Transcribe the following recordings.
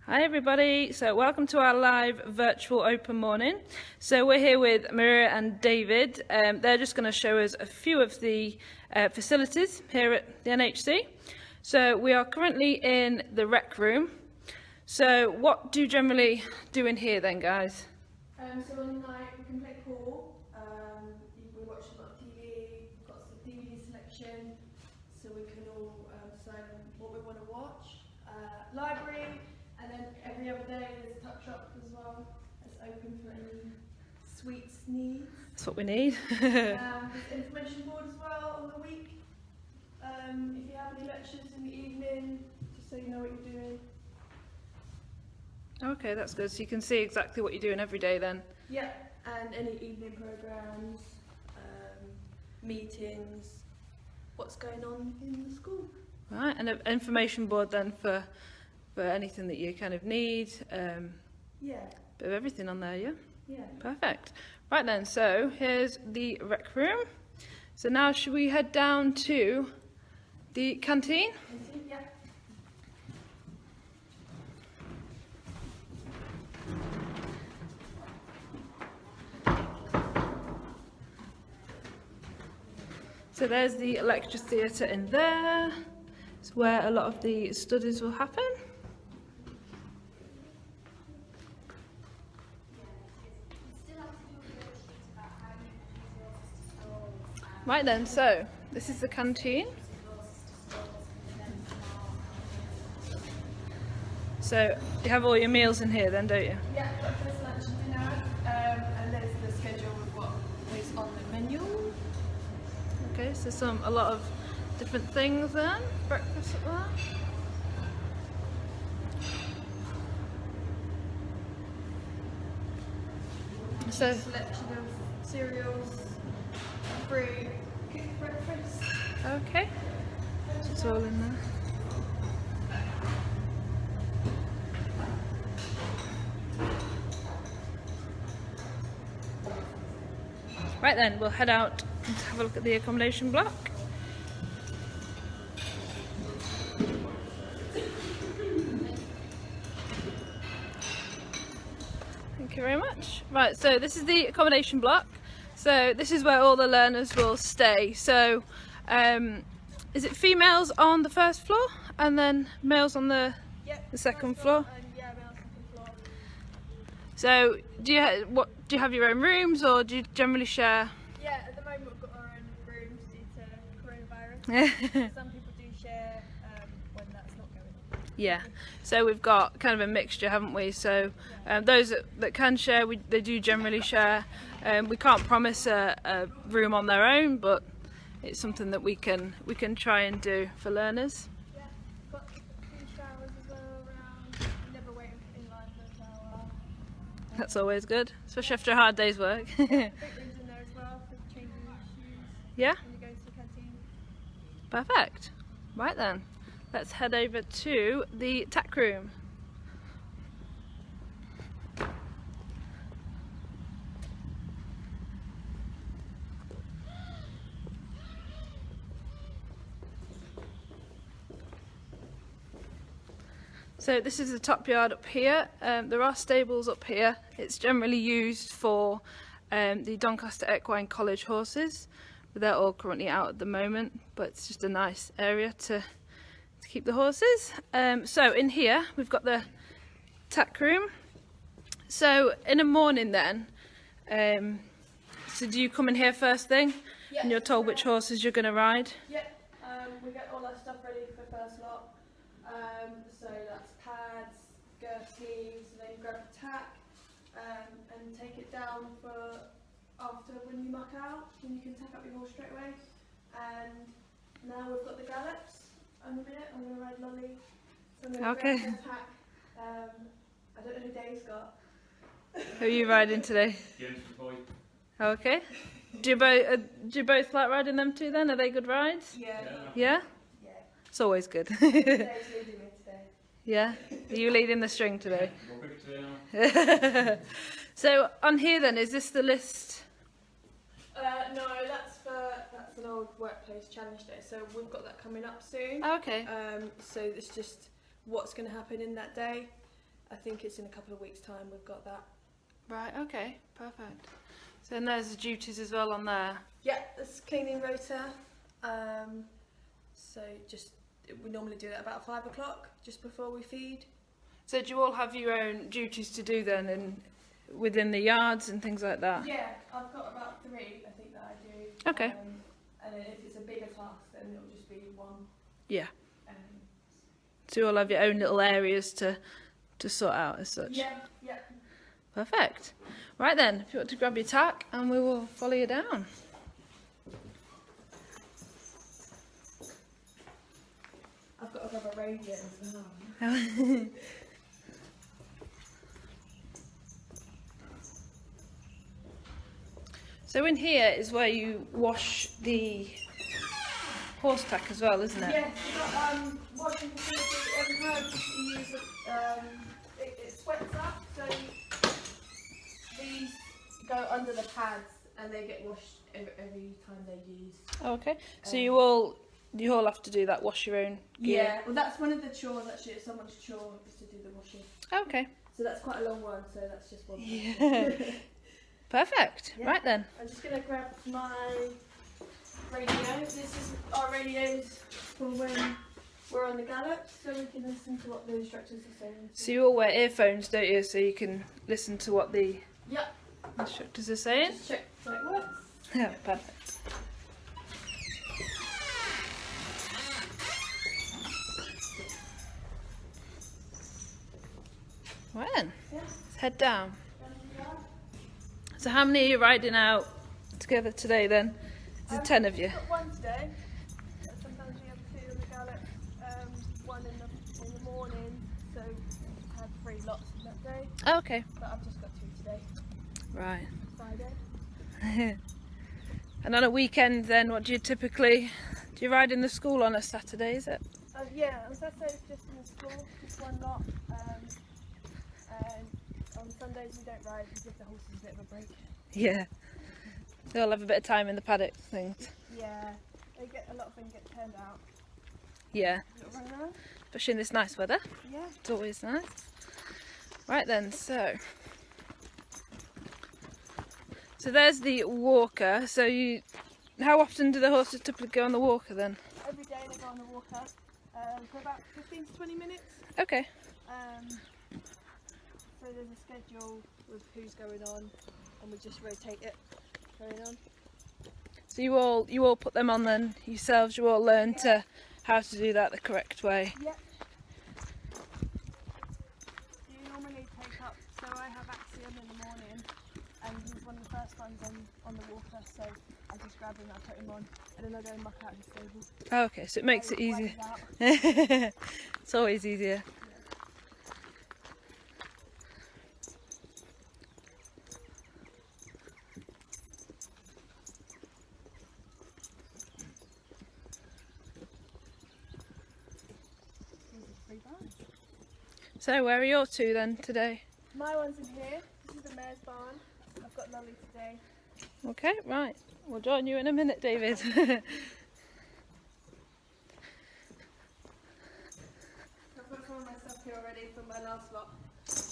Hi everybody, so welcome to our live virtual open morning. So we're here with Maria and David. They're just going to show us a few of the facilities here at the NHC. So we are currently in the rec room. So what do you generally do in here then, guys? So on the night we can play pool, we watch a lot of TV, we've got some DVD selection, so we can all decide what we want to watch. Library, and then every other day there's a tuck shop as well. It's open for any sweets needs. That's what we need. There's information board as well on the week. If you have any lectures in the evening, just so you know what you're doing. Okay, that's good. So you can see exactly what you're doing every day then. Yeah, and any evening programmes, meetings, what's going on in the school. Right, and an information board then for anything that you kind of need. Yeah. Bit of everything on there, yeah? Yeah. Perfect. Right then, so here's the rec room. So now should we head down to the canteen? Yeah. So there's the lecture theatre in there. It's where a lot of the studies will happen. Right then, so this is the canteen. So you have all your meals in here then, don't you? Yeah, breakfast, lunch and dinner, and there's the schedule of what is on the menu. Okay, so a lot of different things then. Breakfast at that. So Selection of cereals, free breakfast. okay, it's all in there. Right then, we'll head out and have a look at the accommodation block. Thank you very much. Right, so this is the accommodation block. So this is where all the learners will stay. So is it females on the first floor and then males on the second floor? Yeah, male second floor. So do you have your own rooms or do you generally share? Yeah, at the moment we've got our own rooms due to coronavirus. Some people do share when that's not going on. Yeah, so we've got kind of a mixture, haven't we? So those that can share, they do generally share. We can't promise a room on their own, but it's something that we can try and do for learners. Yeah, got a few showers as well around. Never waiting in line for a shower. That's always good, especially after a hard day's work. Big rooms in there as well for changing your shoes Yeah, when you go to the canteen. perfect. Right then, let's head over to the Tack Room. So this is the top yard up here. There are stables up here. It's generally used for the Doncaster Equine College horses. But they're all currently out at the moment, but it's just a nice area to keep the horses. So in here we've got the tack room. So in the morning then, so do you come in here first thing? Yeah. And you're told which horses you're going to ride? Yeah, we get all our stuff ready for first lot. So that's pads, girth sleeves, and then you grab the tack and take it down for after when you muck out, then you can tack up your horse straight away. And now we've got the gallops. In a minute, I'm going to ride Lolly. So I'm going to Okay. grab the tack. I don't know who Dave's got. Who are you riding today? Okay. Do you both like riding them two then? Are they good rides? Yeah. Yeah? Yeah. It's always good. Dave's leading me today. Yeah? Are you leading the string today? So on here then, is this the list? No, that's an old workplace challenge day. So we've got that coming up soon. Oh, okay. So it's just what's going to happen in that day. I think it's in a couple of weeks' time we've got that. Right, okay, perfect. So then there's the duties as well on there. Yeah, there's cleaning rota. So we normally do that about 5 o'clock, just before we feed. So do you all have your own duties to do then within the yards and things like that? Yeah, I've got about 3, I think, that I do. Okay. And then if it's a bigger task, then it'll just be 1. Yeah. Um, So you all have your own little areas to sort out as such? yeah, yeah. Perfect. Right then, if you want to grab your tack and we will follow you down. I've got to grab a radio as well. So in here is where you wash the horse tack as well, isn't it? Yeah, we've got washing facility every time you use it. It sweats up, so these go under the pads and they get washed every time they're used. Okay. So you all have to do that, wash your own gear? Yeah, well that's one of the chores actually. It's someone's chore is to do the washing. Okay. So that's quite a long one, so that's just one. Yeah. Perfect. Yeah. Right then. I'm just going to grab my radio. This is our radios for when we're on the gallop, so we can listen to what the instructors are saying. So you all wear earphones, don't you, so you can listen to what the Yep. instructors are saying? Just check so it works. Yeah, perfect. Right then, Yeah. let's head down. So how many are you riding out together today then? Is it 10 of you? We've got one today. Sometimes we have 2 on the gallop, one in the morning, so we had 3 lots in that day. Oh, okay. But I've just got 2 today, Right. Friday. And on a weekend then, what do you ride in the school on a Saturday, is it? Yeah, on Saturday it's just in the school, just one lot. And on Sundays we don't ride, we give the horses a bit of a break. Yeah. They all have a bit of time in the paddock things. Yeah, a lot of them get turned out. Yeah. Little run around. Especially in this nice weather. Yeah. It's always nice. Right then, so there's the walker. So how often do the horses typically go on the walker then? Every day they go on the walker for about 15 to 20 minutes. Okay. So there's a schedule with who's going on, and we just rotate it going on. So you all put them on then yourselves. You all learn how to do that the correct way. Yep. You normally take up. So I have Axiom in the morning, and he's one of the first ones on the walker. So I just grab him, I put him on, and then I go and muck out his stable. Oh, okay, so it makes it easier. It's always easier. So where are your 2 then today? My one's in here. This is the mare's barn. I've got Lolly today. Okay, right. We'll join you in a minute, David. I've got some of my stuff here already from my last lot. So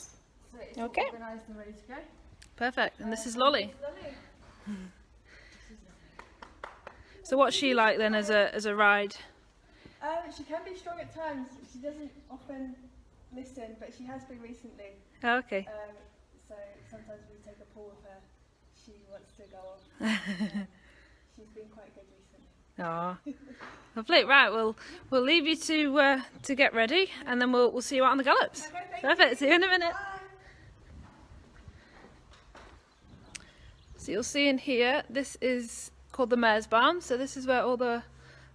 it's all Okay. organised and ready to go. Perfect. And this is Lolly. Lolly. So what's she like then as a ride? She can be strong at times. She doesn't often listen, but she has been recently. Oh, okay. So sometimes we take a pull with her. She wants to go on. She's been quite good recently. Aw. Lovely. Right, we'll leave you to get ready, and then we'll see you out on the gallops. Okay, thank Perfect. you. See you in a minute. Bye. So you'll see in here, this is called the mare's barn. So this is where all the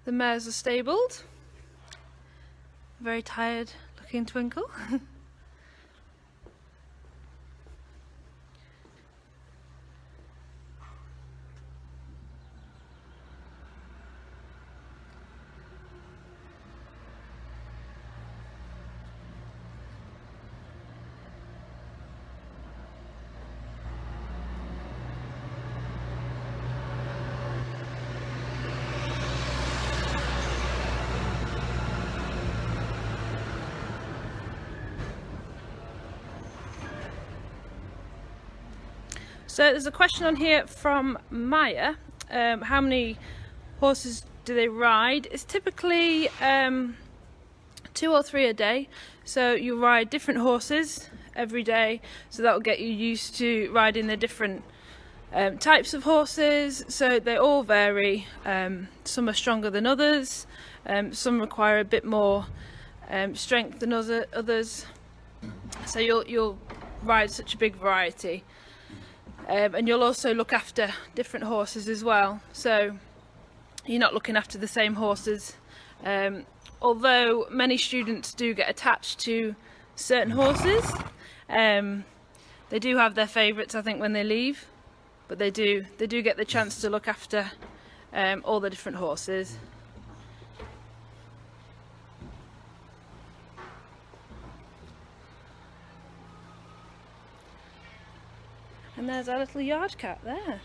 mares are stabled. Very tired looking Twinkle. So there's a question on here from Maya. How many horses do they ride? It's typically 2 or 3 a day. So you ride different horses every day. So that will get you used to riding the different types of horses. So they all vary. Some are stronger than others. Some require a bit more strength than others. So you'll ride such a big variety. And you'll also look after different horses as well, so you're not looking after the same horses. Although many students do get attached to certain horses, they do have their favourites, I think, when they leave, but they do get the chance to look after all the different horses. And there's our little yard cat there.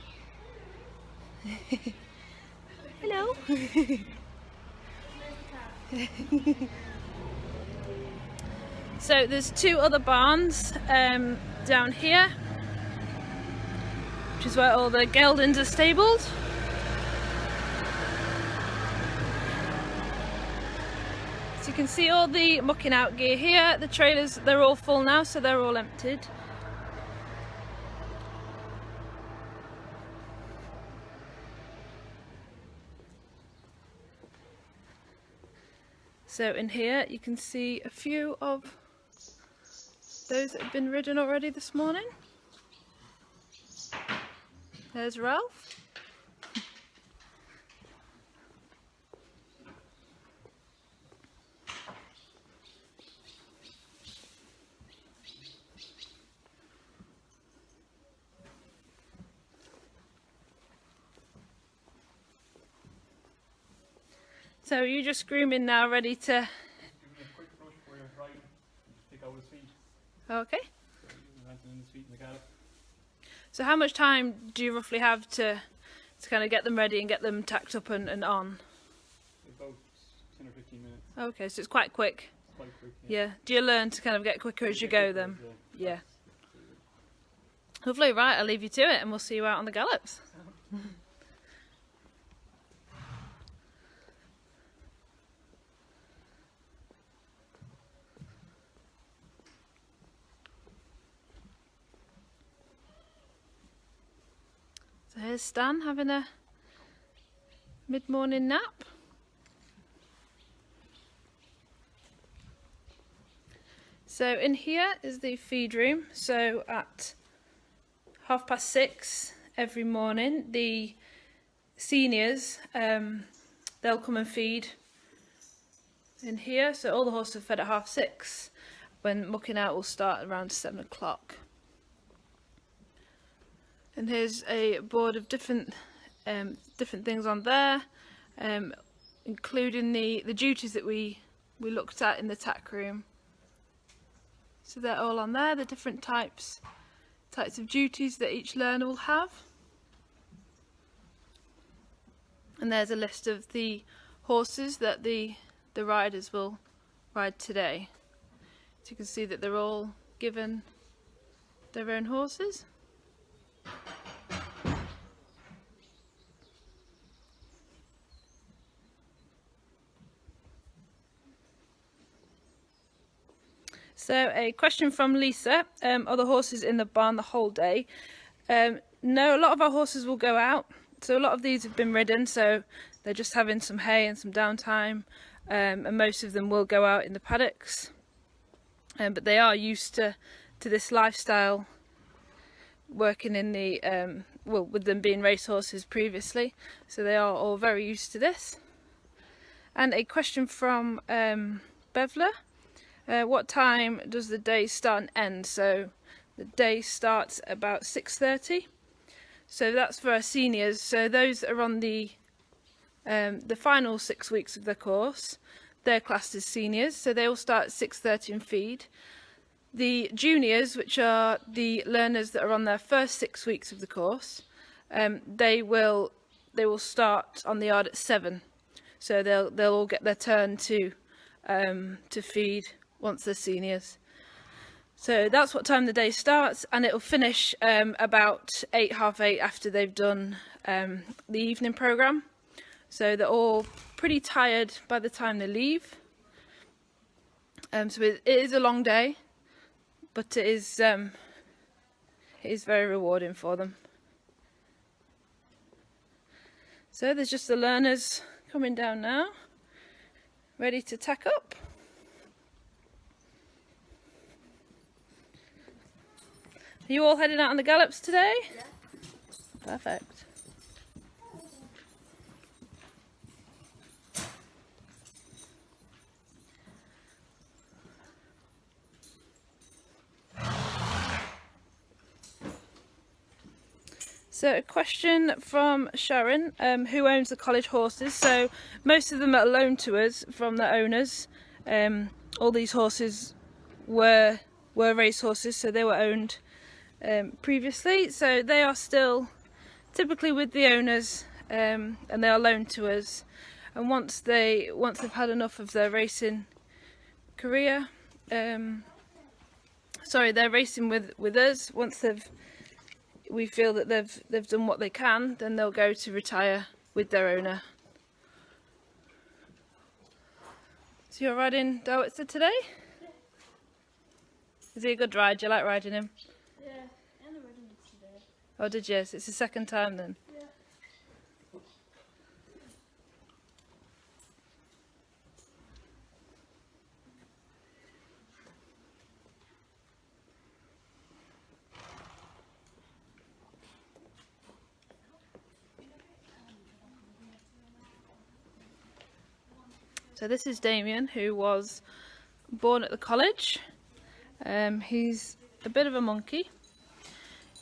Hello. So there's 2 other barns down here, which is where all the geldings are stabled. So you can see all the mucking out gear here. The trailers, they're all full now, so they're all emptied. So in here you can see a few of those that have been ridden already this morning. There's Ralph. So you're just grooming now, ready to... Give him a quick brush before you're riding, pick out his feet. Okay. So you're in his feet in the gallop. So how much time do you roughly have to kind of get them ready and get them tacked up and on? About 10 or 15 minutes. Okay, so it's quite quick. It's quite quick. Yeah. Do you learn to kind of get quicker as you go then? Yeah. Lovely, right, I'll leave you to it and we'll see you out on the gallops. So here's Stan having a mid-morning nap. So in here is the feed room. So at 6:30 every morning, the seniors, they'll come and feed in here. So all the horses are fed at 6:30. When mucking out will start around 7 o'clock. And here's a board of different things on there, including the duties that we looked at in the tack room. So they're all on there, the different types of duties that each learner will have. And there's a list of the horses that the riders will ride today. So you can see that they're all given their own horses. So a question from Lisa, are the horses in the barn the whole day? No, a lot of our horses will go out. So a lot of these have been ridden, so they're just having some hay and some downtime, and most of them will go out in the paddocks. But they are used to this lifestyle, working in the, with them being racehorses previously, so they are all very used to this. And a question from Bevla. What time does the day start and end? So the day starts about 6:30. So that's for our seniors. So those that are on the final 6 weeks of the course, they're classed as seniors. So they all start at 6:30 and feed. The juniors, which are the learners that are on their first 6 weeks of the course, they will start on the yard at 7. So they'll all get their turn to feed once they're seniors. So that's what time the day starts, and it'll finish about 8, half 8 after they've done the evening programme. So they're all pretty tired by the time they leave. So it is a long day, but it is very rewarding for them. So there's just the learners coming down now, ready to tack up. Are you all heading out on the gallops today? Yeah. Perfect. So a question from Sharon, who owns the college horses. So most of them are loaned to us from the owners. All these horses were race horses, so they were owned previously. So they are still typically with the owners, and they are loaned to us. And once they've had enough of their racing career, they're racing with us. Once we feel that they've done what they can, then they'll go to retire with their owner. So you're riding Darwitzer today? Yeah. Is he a good ride? Do you like riding him? Yeah, and I rode him today. Oh, did you? So it's the second time then? Yeah. So this is Damien, who was born at the college. He's a bit of a monkey.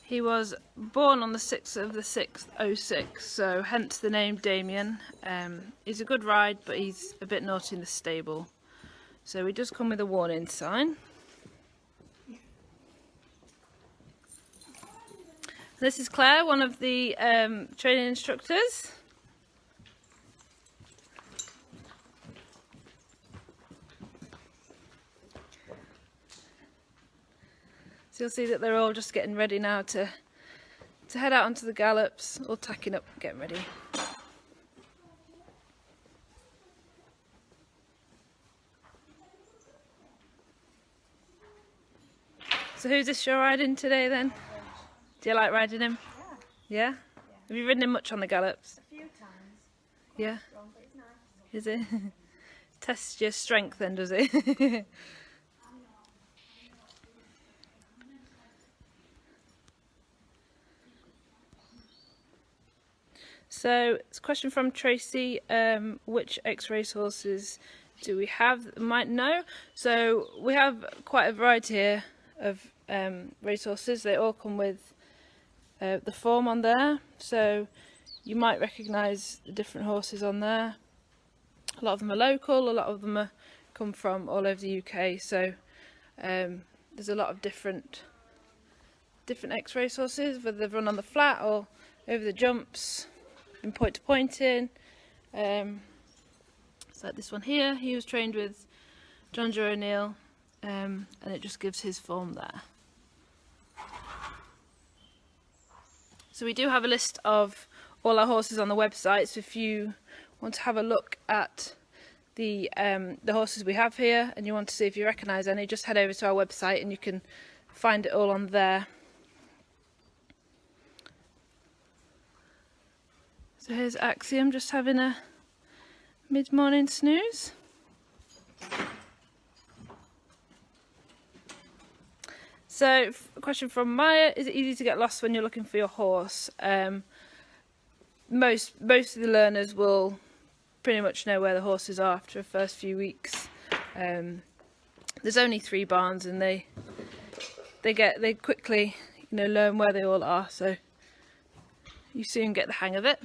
He was born on the 6th of the 6th, 06, so hence the name Damien. He's a good ride, but he's a bit naughty in the stable. So we just come with a warning sign. This is Claire, one of the training instructors. So you'll see that they're all just getting ready now to head out onto the gallops, all tacking up, getting ready. So who's this you're riding today then? Do you like riding him? Yeah. Yeah? Have you ridden him much on the gallops? A few times. Yeah? Wrong, but it's nice. Is it? Tests your strength then, does it? So it's a question from Tracy, which X-race horses do we have that might know? So we have quite a variety here of race horses. They all come with the form on there, so you might recognise the different horses on there. A lot of them are local, a lot of them come from all over the UK, so there's a lot of different X-race horses, whether they've run on the flat or over the jumps, in point to pointing. It's like this one here, he was trained with John Joe O'Neill, and it just gives his form there. So we do have a list of all our horses on the website, so if you want to have a look at the horses we have here and you want to see if you recognise any, just head over to our website and you can find it all on there. So here's Axiom just having a mid-morning snooze. So, a question from Maya, is it easy to get lost when you're looking for your horse? Most of the learners will pretty much know where the horses are after the first few weeks. There's only 3 barns and they quickly learn where they all are, so you soon get the hang of it.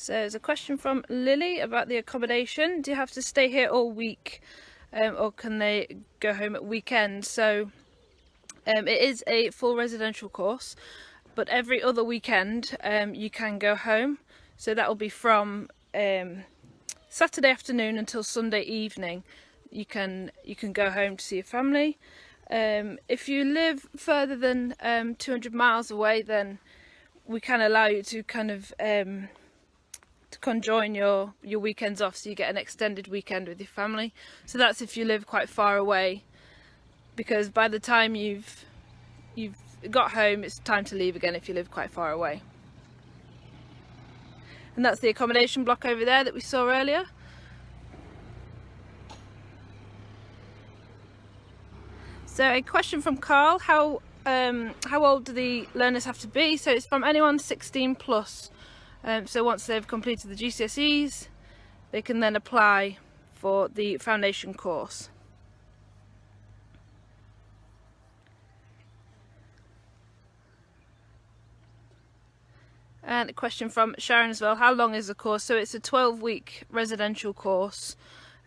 So there's a question from Lily about the accommodation. Do you have to stay here all week, or can they go home at weekends? So it is a full residential course, but every other weekend you can go home. So that will be from Saturday afternoon until Sunday evening. You can go home to see your family. If you live further than 200 miles away, then we can allow you to kind of to conjoin your weekends off, so you get an extended weekend with your family. So that's if you live quite far away, because by the time you've got home, it's time to leave again if you live quite far away. And that's the accommodation block over there that we saw earlier. So a question from Carl: how old do the learners have to be? So it's from anyone 16 plus. So once they've completed the GCSEs, they can then apply for the foundation course. And a question from Sharon as well: how long is the course? So it's a 12-week residential course.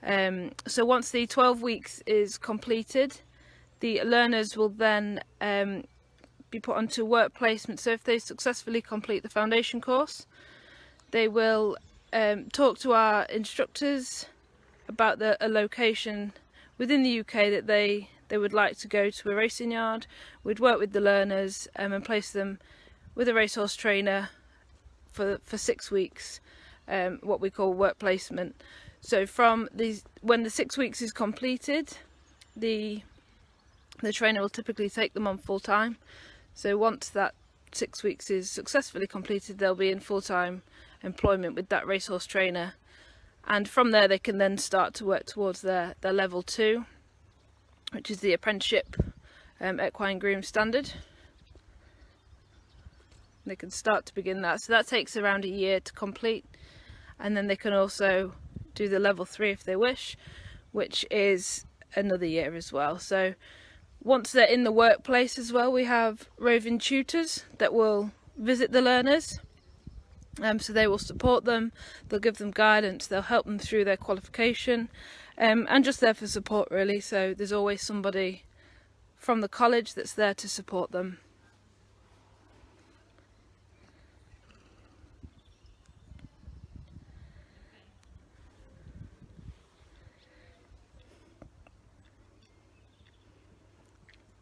So once the 12 weeks is completed, the learners will then be put onto work placement. So if they successfully complete the foundation course, they will talk to our instructors about a location within the UK that they would like to go to a racing yard. We'd work with the learners and place them with a racehorse trainer for 6 weeks, what we call work placement. So when the 6 weeks is completed, the trainer will typically take them on full time. So once that 6 weeks is successfully completed, they'll be in full-time employment with that racehorse trainer, and from there they can then start to work towards their level 2, which is the apprenticeship equine groom standard. They can start to begin that. So that takes around a year to complete, and then they can also do the level 3 if they wish, which is another year as well. So once they're in the workplace as well, we have roving tutors that will visit the learners. So they will support them, they'll give them guidance, they'll help them through their qualification, and just there for support really. So there's always somebody from the college that's there to support them.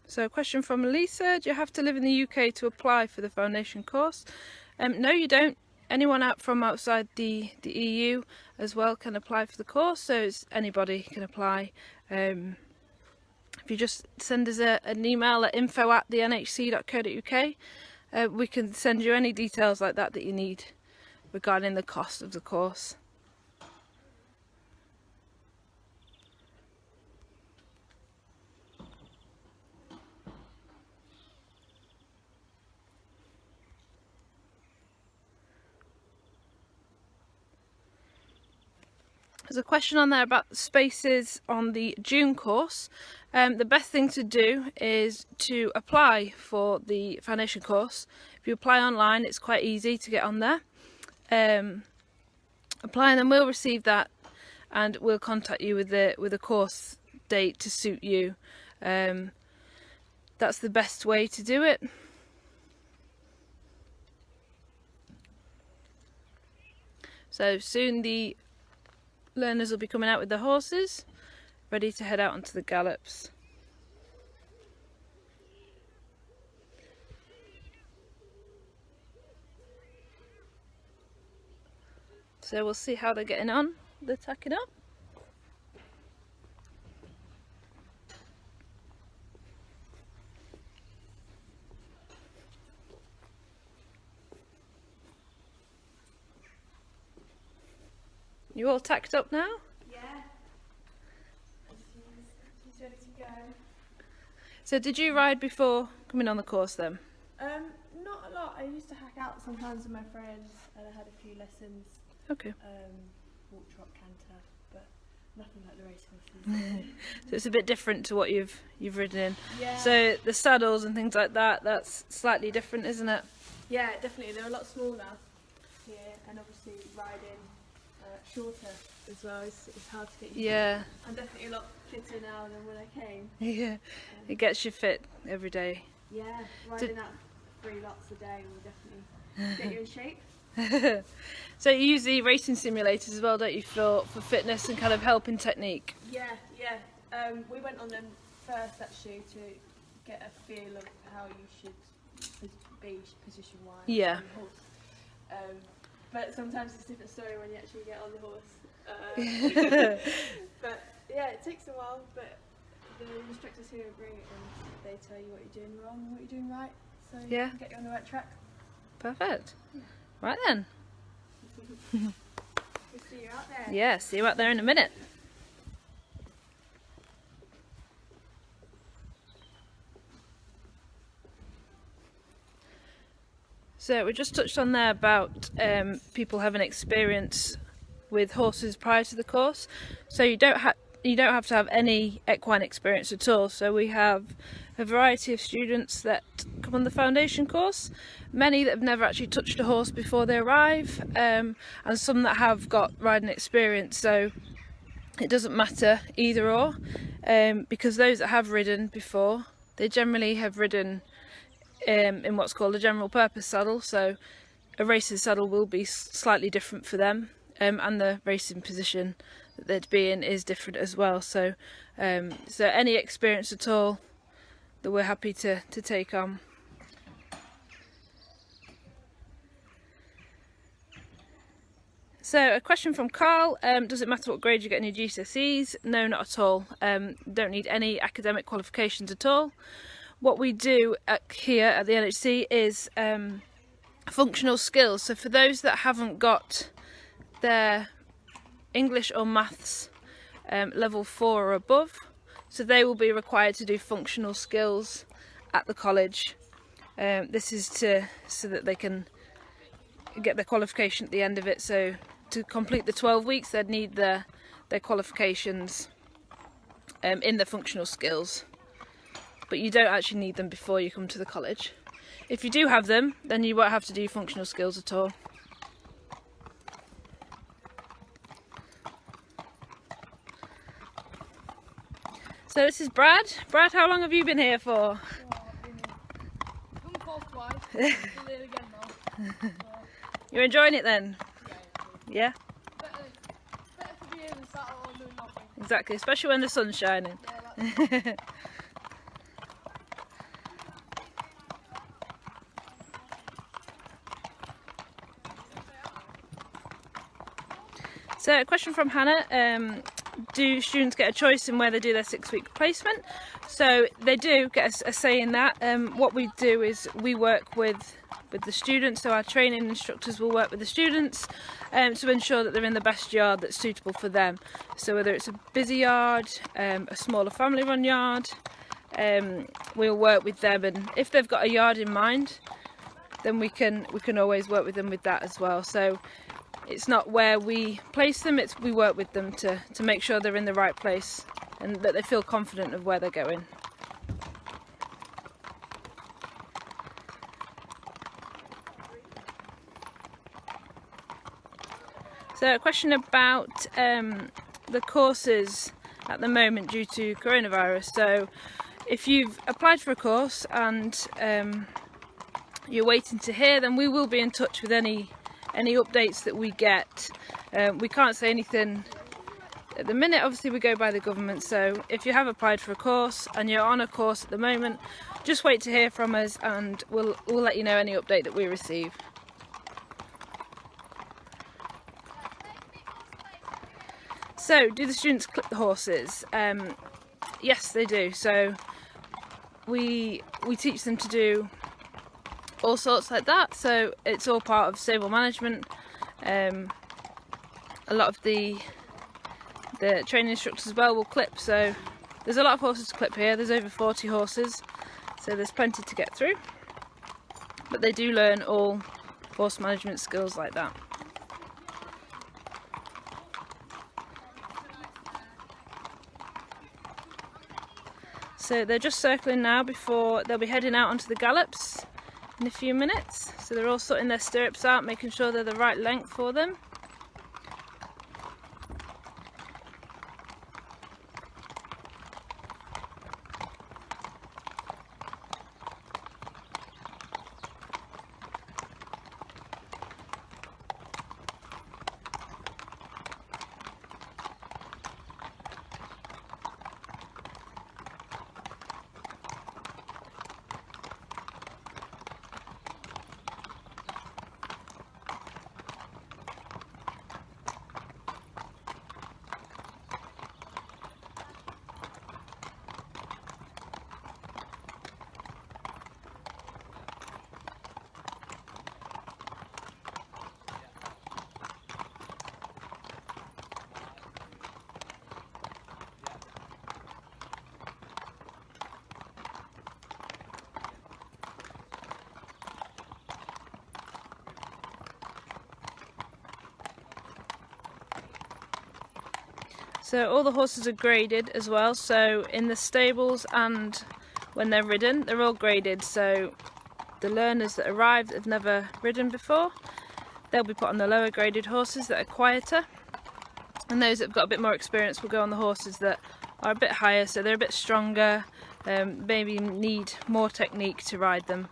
So a question from Lisa: do you have to live in the UK to apply for the foundation course? No, you don't. Anyone out from outside the EU as well can apply for the course, so anybody can apply. If you just send us an email at info@thenhc.co.uk, we can send you any details like that you need regarding the cost of the course. There's a question on there about the spaces on the June course. The best thing to do is to apply for the foundation course. If you apply online, it's quite easy to get on there. Apply, and then we'll receive that, and we'll contact you with a course date to suit you. That's the best way to do it. So soon the learners will be coming out with their horses, ready to head out onto the gallops. So we'll see how they're getting on. They're tacking up. You all tacked up now? Yeah. She's ready to go. So did you ride before coming on the course then? Not a lot. I used to hack out sometimes with my friends, and I had a few lessons. Okay. Walk, trot, canter, but nothing like the racehorses. So it's a bit different to what you've ridden in. Yeah. So the saddles and things like that, that's slightly different, isn't it? Yeah, definitely. They're a lot smaller here, and obviously riding shorter as well. It's hard to get used Yeah. to. I'm definitely a lot fitter now than when I came. Yeah. It gets you fit every day. Yeah, riding out 3 lots a day will definitely get you in shape. So you use the racing simulators as well, don't you, for fitness and kind of helping technique? Yeah. We went on them first actually to get a feel of how you should be position-wise. Yeah. on the horse. But sometimes it's a different story when you actually get on the horse. But yeah, it takes a while, but the instructors here are great and they tell you what you're doing wrong and what you're doing right, so Yeah. you can get you on the right track. Perfect. Right then. We'll see you out there. Yeah, see you out there in a minute. So we just touched on there about people having experience with horses prior to the course. So you don't have to have any equine experience at all. So we have a variety of students that come on the foundation course, many that have never actually touched a horse before they arrive, and some that have got riding experience. So it doesn't matter either or, because those that have ridden before, they generally have ridden in what's called a general purpose saddle. So a racing saddle will be slightly different for them, and the racing position that they'd be in is different as well. So so any experience at all that we're happy to take on. So a question from Carl, does it matter what grade you get in your GCSEs? No, not at all. Don't need any academic qualifications at all. What we do here at the NHC is functional skills. So for those that haven't got their English or maths level 4 or above, so they will be required to do functional skills at the college. This is so that they can get their qualification at the end of it. So to complete the 12 weeks, they'd need their qualifications in the functional skills. But you don't actually need them before you come to the college. If you do have them, then you won't have to do functional skills at all. So this is Brad. Brad, how long have you been here for? You're enjoying it then? Yeah? Better to be here than sat at home doing nothing. Exactly, especially when the sun's shining. Yeah, So a question from Hannah, do students get a choice in where they do their 6-week placement? So they do get a say in that. What we do is we work with the students, so our training instructors will work with the students to ensure that they're in the best yard that's suitable for them. So whether it's a busy yard, a smaller family run yard, we'll work with them, and if they've got a yard in mind, then we can always work with them with that as well. So it's not where we place them, it's we work with them to make sure they're in the right place and that they feel confident of where they're going. So a question about the courses at the moment due to coronavirus. So if you've applied for a course and you're waiting to hear, then we will be in touch with any updates that we get. We can't say anything at the minute, obviously we go by the government, so if you have applied for a course and you're on a course at the moment, just wait to hear from us and we'll let you know any update that we receive. So, do the students clip the horses? Yes, they do. So we teach them to do all sorts like that, so it's all part of stable management. A lot of the training instructors as well will clip, so there's a lot of horses to clip here. There's over 40 horses, so there's plenty to get through, but they do learn all horse management skills like that. So they're just circling now before they'll be heading out onto the gallops. in a few minutes. So they're all sorting their stirrups out, making sure they're the right length for them. So all the horses are graded as well, so in the stables and when they're ridden, they're all graded. So the learners that arrive that have never ridden before, they'll be put on the lower graded horses that are quieter, and those that have got a bit more experience will go on the horses that are a bit higher, so they're a bit stronger, maybe need more technique to ride them.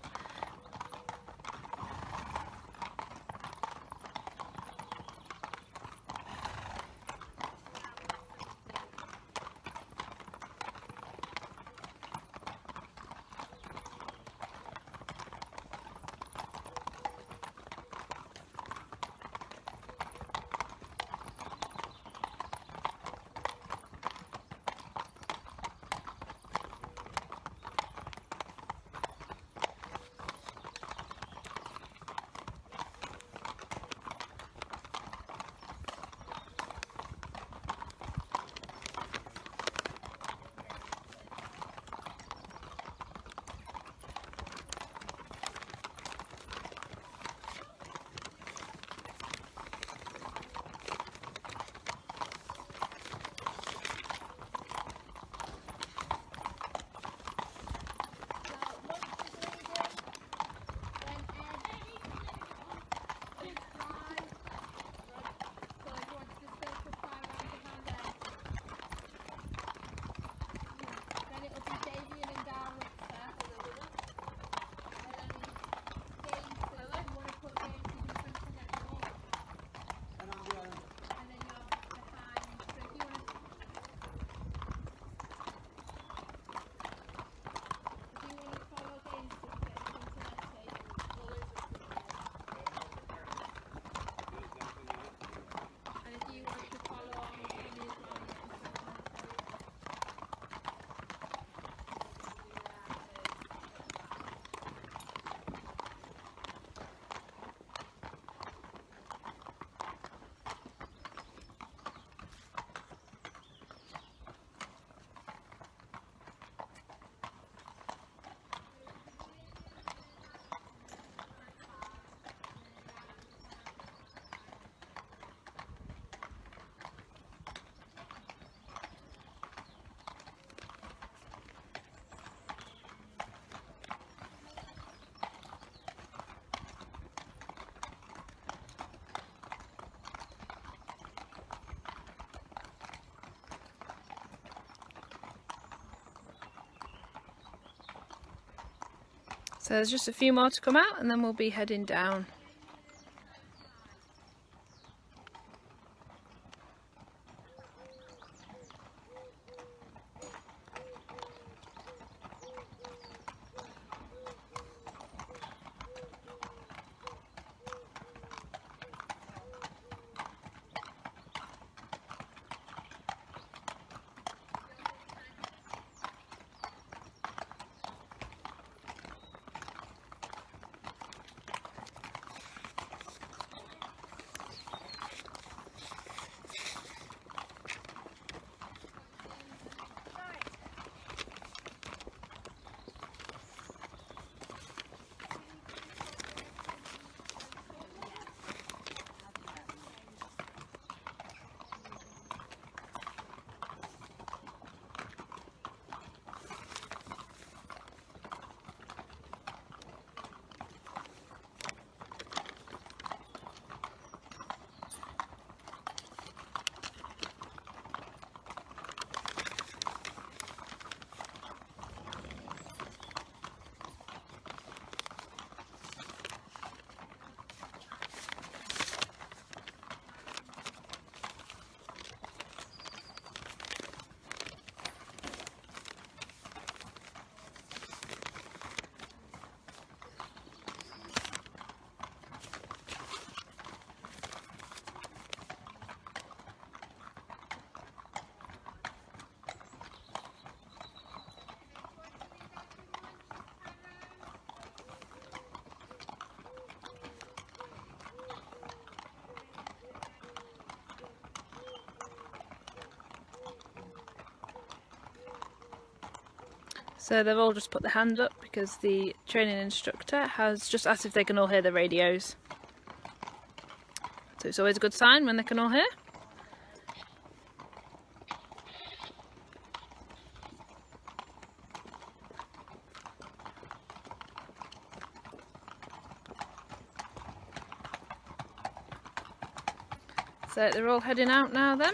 So there's just a few more to come out and then we'll be heading down. So they've all just put their hand up because the training instructor has just asked if they can all hear the radios. So it's always a good sign when they can all hear. So they're all heading out now then.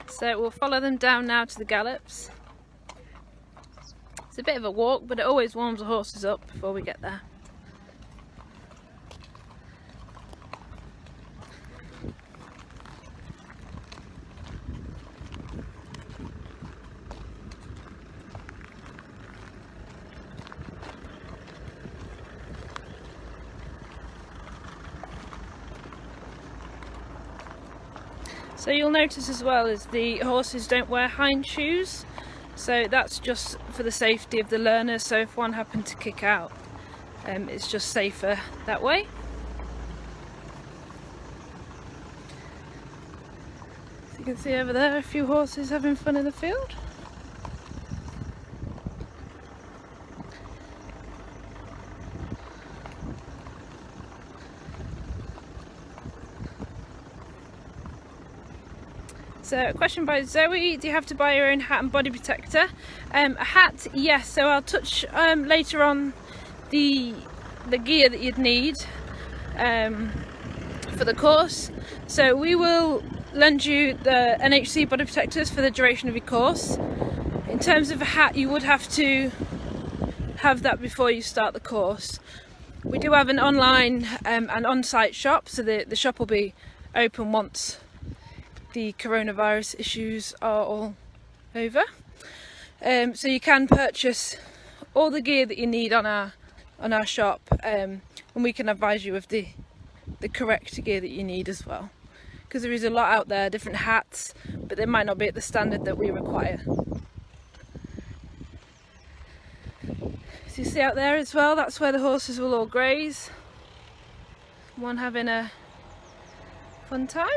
So we'll follow them down now to the gallops. It's a bit of a walk, but it always warms the horses up before we get there. So you'll notice as well as the horses don't wear hind shoes, so that's just for the safety of the learners, so if one happened to kick out, it's just safer that way. So you can see over there a few horses having fun in the field. So a question by Zoe, do you have to buy your own hat and body protector? A hat, yes, so I'll touch later on the gear that you'd need for the course. So we will lend you the NHC body protectors for the duration of your course. In terms of a hat, you would have to have that before you start the course. We do have an online and on-site shop, so the shop will be open once the coronavirus issues are all over. So you can purchase all the gear that you need on our shop, and we can advise you of the correct gear that you need as well, because there is a lot out there, different hats, but they might not be at the standard that we require. So you see out there as well, that's where the horses will all graze. One having a fun time.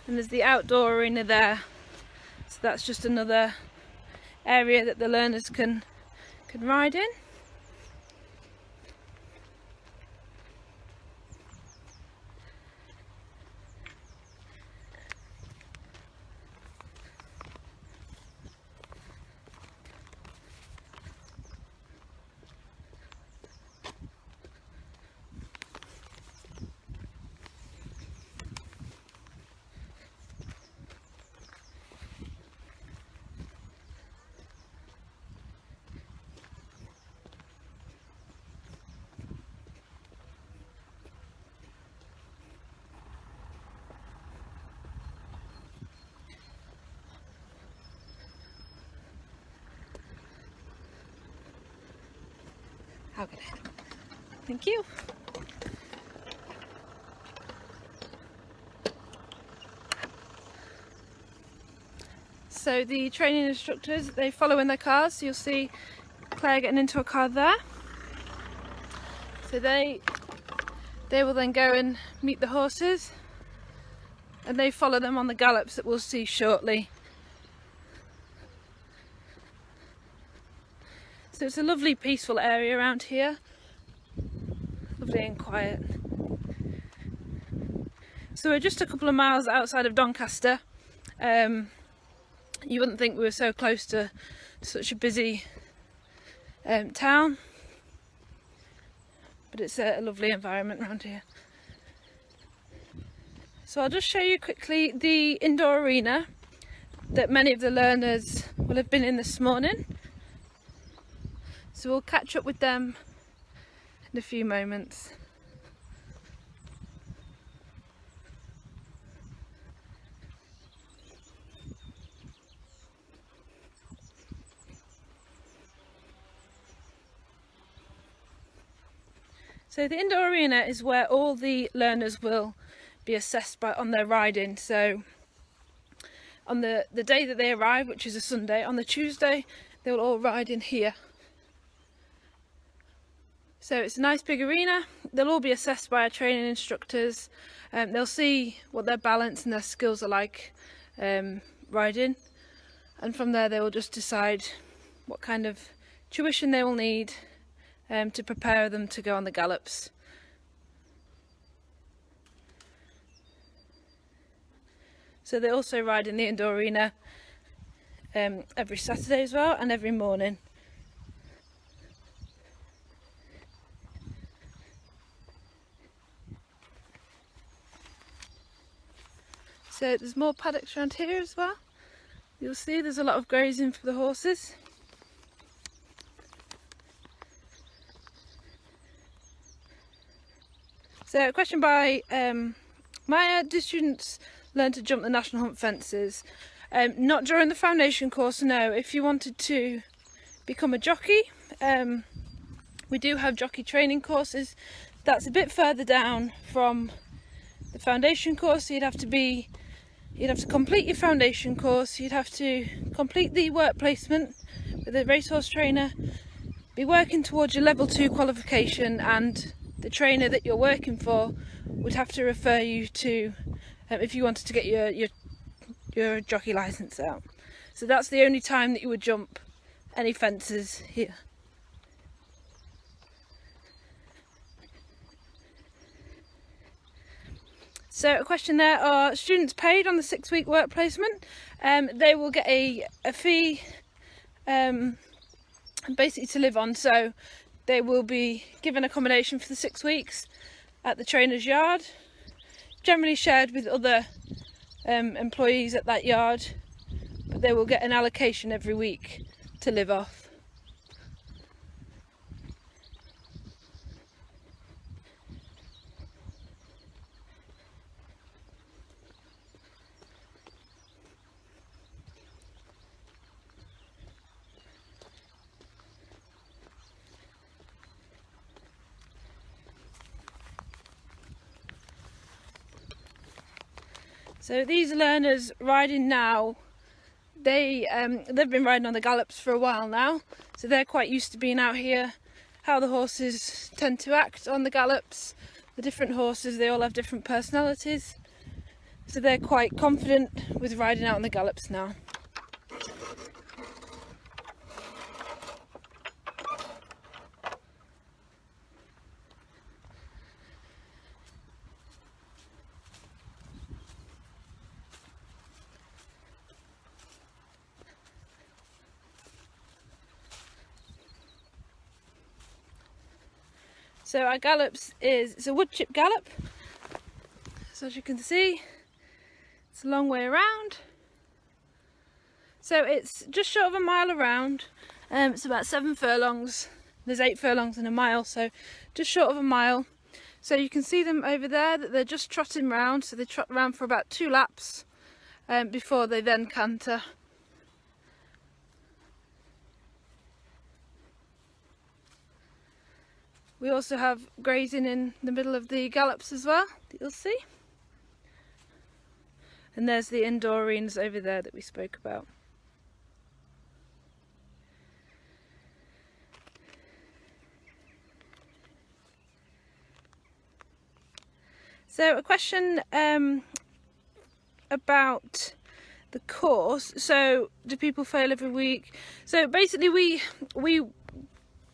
And there's the outdoor arena there, so that's just another area that the learners can ride in. How good. Thank you. So the training instructors, they follow in their cars, so you'll see Claire getting into a car there. So they will then go and meet the horses, and they follow them on the gallops that we'll see shortly. So it's a lovely peaceful area around here, lovely and quiet. So we're just a couple of miles outside of Doncaster. You wouldn't think we were so close to such a busy town, but it's a lovely environment around here. So I'll just show you quickly the indoor arena. that many of the learners will have been in this morning. So we'll catch up with them in a few moments. So the indoor arena is where all the learners will be assessed on their riding. So on the day that they arrive, which is a Sunday, on the Tuesday they will all ride in here. So it's a nice big arena. They'll all be assessed by our training instructors. They'll see what their balance and their skills are like riding, and from there they will just decide what kind of tuition they will need to prepare them to go on the gallops. So they also ride in the indoor arena every Saturday as well, and every morning. So there's more paddocks around here as well. You'll see there's a lot of grazing for the horses. So a question by Maya: do students learn to jump the national hunt fences? Not during the foundation course, no. If you wanted to become a jockey, we do have jockey training courses. That's a bit further down from the foundation course. So you'd have to complete your foundation course, you'd have to complete the work placement with a racehorse trainer, be working towards your level 2 qualification, and the trainer that you're working for would have to refer you to if you wanted to get your jockey licence out. So that's the only time that you would jump any fences here. So a question there: are students paid on the 6-week work placement? They will get a fee basically to live on. So they will be given accommodation for the 6 weeks at the trainer's yard, generally shared with other employees at that yard, but they will get an allocation every week to live off. So these learners riding now, they've been riding on the gallops for a while now, so they're quite used to being out here, how the horses tend to act on the gallops. The different horses, they all have different personalities, so they're quite confident with riding out on the gallops now. So our gallops it's a wood chip gallop. So as you can see, it's a long way around. So it's just short of a mile around. It's about 7 furlongs. There's 8 furlongs in a mile, so just short of a mile. So you can see them over there that they're just trotting round. So they trot around for about 2 laps before they then canter. We also have grazing in the middle of the gallops as well, that you'll see. And there's the indoor arenas over there that we spoke about. So a question about the course. So do people fail every week? So basically we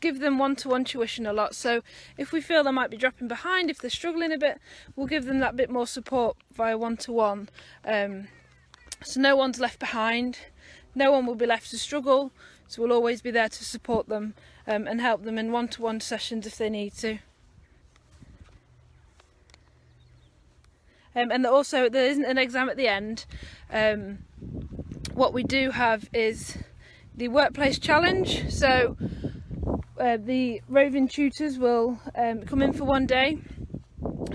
give them one-to-one tuition a lot. So if we feel they might be dropping behind, if they're struggling a bit, we'll give them that bit more support via one-to-one. So no one's left behind, no one will be left to struggle, so we'll always be there to support them and help them in one-to-one sessions if they need to. And also there isn't an exam at the end. what we do have is the workplace challenge. So the roving tutors will come in for one day.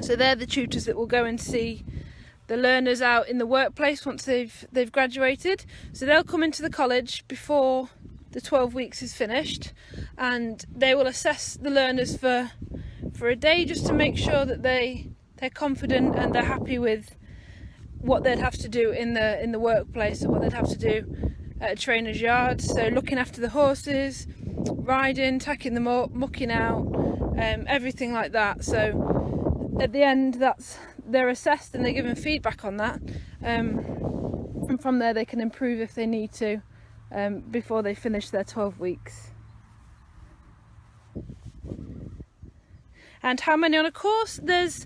So they're the tutors that will go and see the learners out in the workplace once they've graduated. So they'll come into the college before the 12 weeks is finished, and they will assess the learners for a day, just to make sure that they're confident and they're happy with what they'd have to do in the workplace, or what they'd have to do at a trainer's yard. So looking after the horses, riding, tacking them up, mucking out, everything like that. So at the end, they're assessed and they're given feedback on that, and from there they can improve if they need to, before they finish their 12 weeks. And how many on a course? There's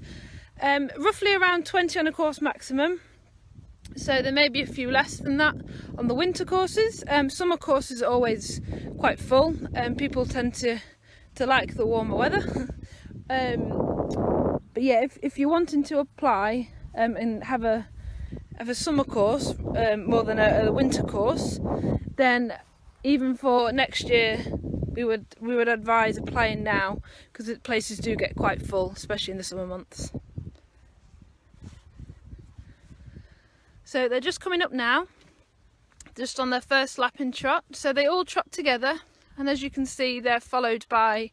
roughly around 20 on a course maximum. So there may be a few less than that on the winter courses. Summer courses are always quite full, and people tend to like the warmer weather. But yeah, if you're wanting to apply and have a summer course more than a winter course, then even for next year we would advise applying now, because places do get quite full, especially in the summer months. So they're just coming up now, just on their first lapping trot. So they all trot together, and as you can see, they're followed by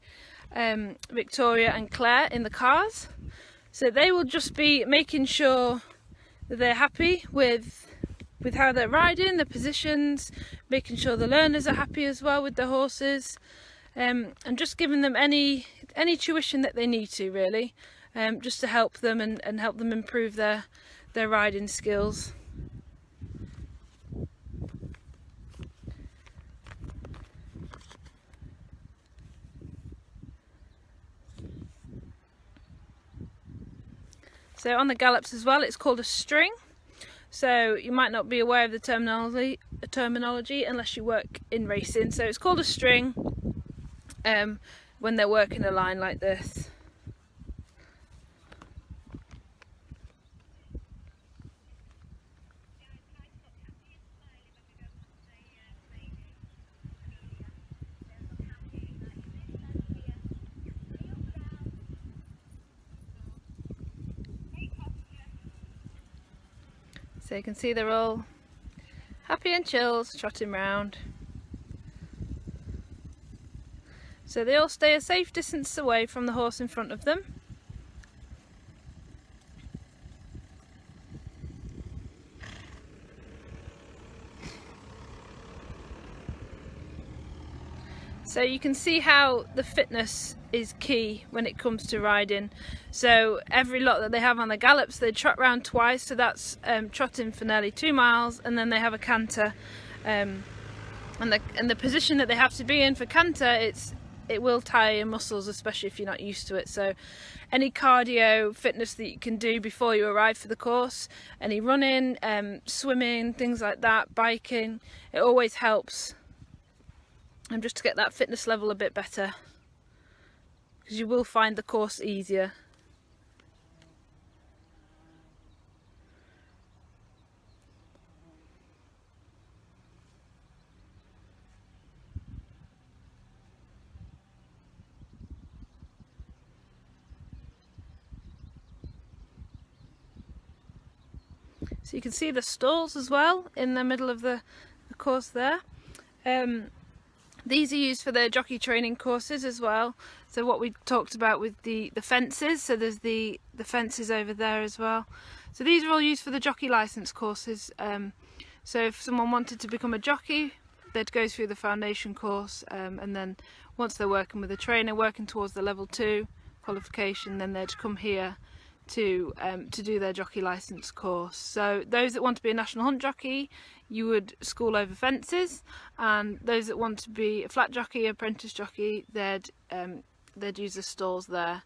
Victoria and Claire in the cars. So they will just be making sure that they're happy with how they're riding, the positions, making sure the learners are happy as well with the horses, and just giving them any tuition that they need to, really, just to help them and help them improve their riding skills. So on the gallops as well, it's called a string. So you might not be aware of the terminology unless you work in racing. So it's called a string when they're working a line like this. So you can see they're all happy and chilled, trotting round. So they all stay a safe distance away from the horse in front of them. So you can see how the fitness is key when it comes to riding. So every lot that they have on the gallops, they trot round twice, so that's trotting for nearly 2 miles, and then they have a canter. And the position that they have to be in for canter, it will tire your muscles, especially if you're not used to it. So any cardio fitness that you can do before you arrive for the course, any running, swimming, things like that, biking, it always helps. And just to get that fitness level a bit better, because you will find the course easier. So you can see the stalls as well in the middle of the course there. These are used for the jockey training courses as well. So what we talked about with the fences, so there's the fences over there as well. So these are all used for the jockey licence courses. So if someone wanted to become a jockey, they'd go through the foundation course, and then once they're working with a trainer, working towards the level 2 qualification, then they'd come here to do their jockey licence course. So those that want to be a national hunt jockey, you would school over fences, and those that want to be a flat jockey, apprentice jockey, they'd use the stalls there.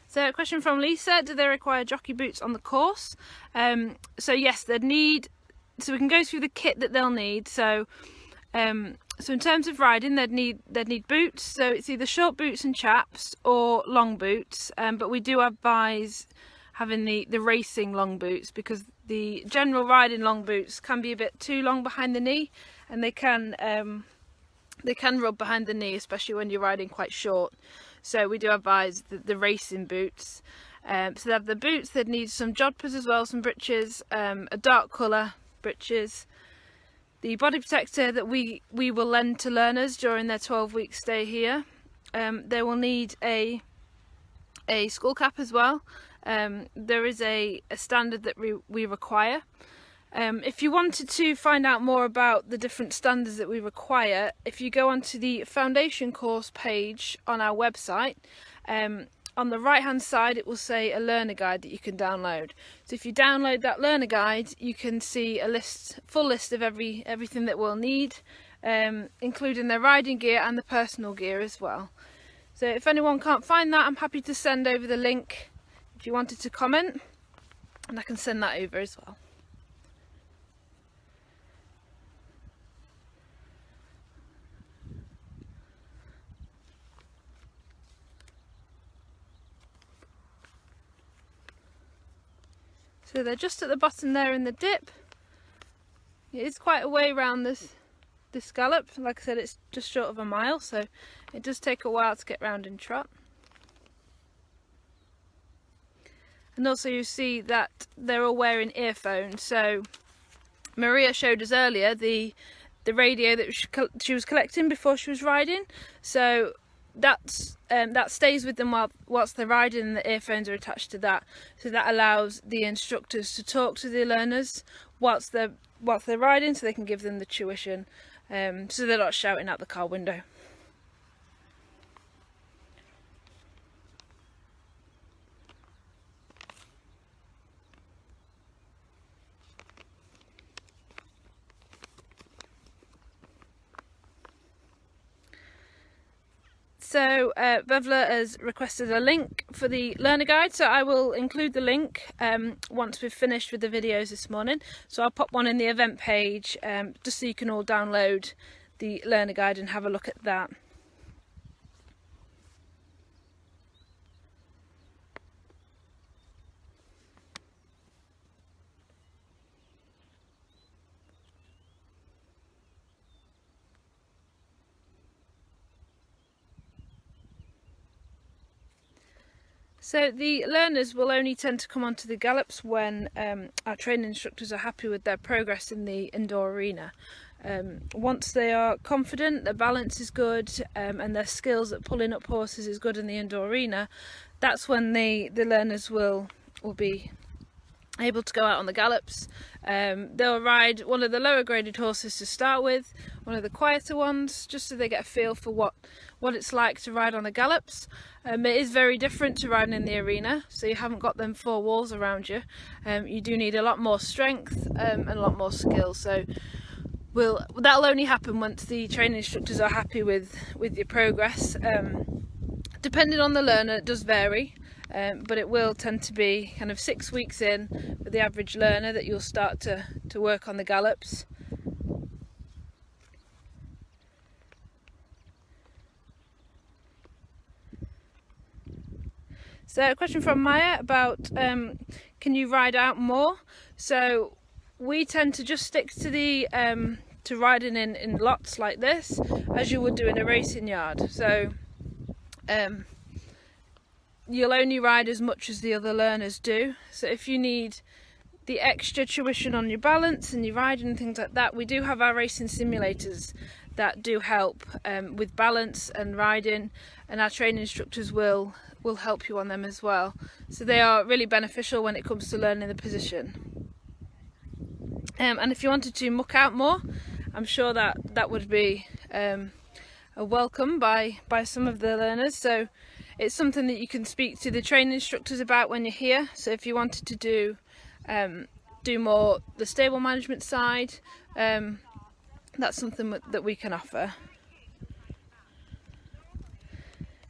So a question from Lisa, do they require jockey boots on the course? So yes, they'd need, so we can go through the kit that they'll need. So So in terms of riding, they'd need boots. So it's either short boots and chaps or long boots. But we do advise having the racing long boots, because the general riding long boots can be a bit too long behind the knee, and they can rub behind the knee, especially when you're riding quite short. So we do advise the racing boots. So they have the boots. They'd need some jodhpurs as well, some breeches, a dark colour breeches. The body protector that we will lend to learners during their 12-week stay here. They will need a skull cap as well. There is a standard that we require. If you wanted to find out more about the different standards that we require, if you go onto the foundation course page on our website, on the right hand side it will say a learner guide that you can download. So if you download that learner guide, you can see a full list of everything that we'll need, including their riding gear and the personal gear as well. So if anyone can't find that, I'm happy to send over the link if you wanted to comment, and I can send that over as well. So they're just at the bottom there in the dip. It is quite a way around this gallop. Like I said, it's just short of a mile, so it does take a while to get round in trot. And also you see that they're all wearing earphones. So Maria showed us earlier the radio that she was collecting before she was riding. So that stays with them whilst they're riding, and the earphones are attached to that. So that allows the instructors to talk to the learners whilst they're riding, so they can give them the tuition, so they're not shouting out the car window. So Bevla has requested a link for the learner guide, so I will include the link once we've finished with the videos this morning. So I'll pop one in the event page, just so you can all download the learner guide and have a look at that. So the learners will only tend to come onto the gallops when our training instructors are happy with their progress in the indoor arena. Once they are confident, their balance is good, and their skills at pulling up horses is good in the indoor arena, that's when the learners will be able to go out on the gallops. They'll ride one of the lower graded horses to start with, one of the quieter ones, just so they get a feel for what it's like to ride on the gallops. It is very different to riding in the arena, so you haven't got them four walls around you. You do need a lot more strength and a lot more skill. So that'll only happen once the training instructors are happy with your progress. Depending on the learner, it does vary. But it will tend to be kind of 6 weeks in for the average learner that you'll start to work on the gallops. So a question from Maya about can you ride out more? So we tend to just stick to the to riding in lots like this, as you would do in a racing yard. So you'll only ride as much as the other learners do. So if you need the extra tuition on your balance and your riding and things like that, we do have our racing simulators that do help with balance and riding, and our training instructors will help you on them as well. So they are really beneficial when it comes to learning the position. And if you wanted to muck out more, I'm sure that would be a welcome by some of the learners. So it's something that you can speak to the training instructors about when you're here. So if you wanted to do more the stable management side, that's something that we can offer.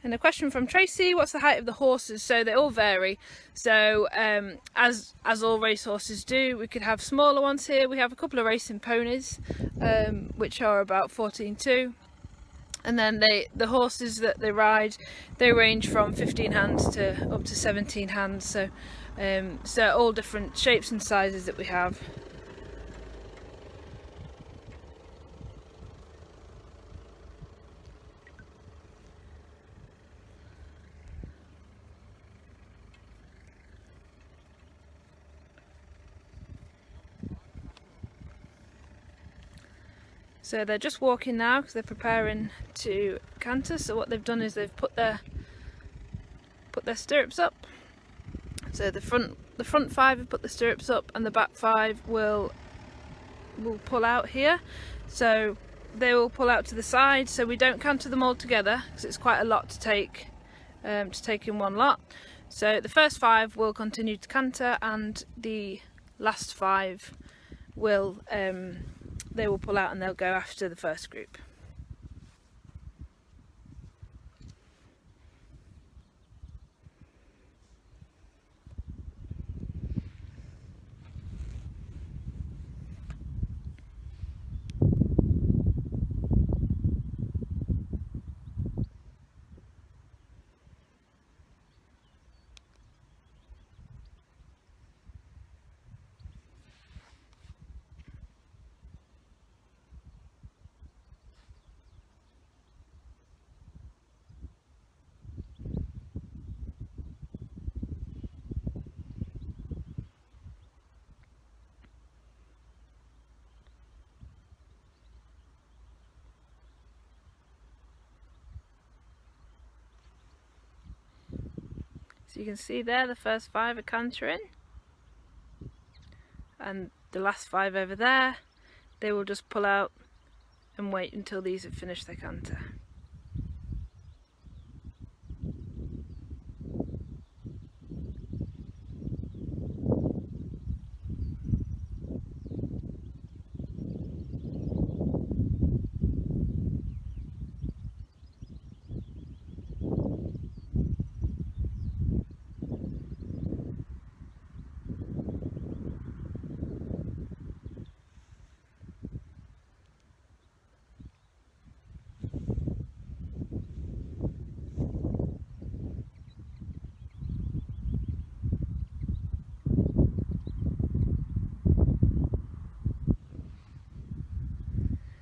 And a question from Tracy, what's the height of the horses? So they all vary. So as all race horses do, we could have smaller ones here. We have a couple of racing ponies, which are about 14.2. And then the horses that they ride, they range from 15 hands to up to 17 hands. So all different shapes and sizes that we have. So they're just walking now because they're preparing to canter. So what they've done is they've put their stirrups up. So the front 5 have put the stirrups up, and the back 5 will pull out here. So they will pull out to the side. So we don't canter them all together because it's quite a lot to take in one lot. So the first 5 will continue to canter, and the last 5 will they will pull out and they'll go after the first group. So you can see there the first 5 are cantering, and the last 5 over there, they will just pull out and wait until these have finished their canter.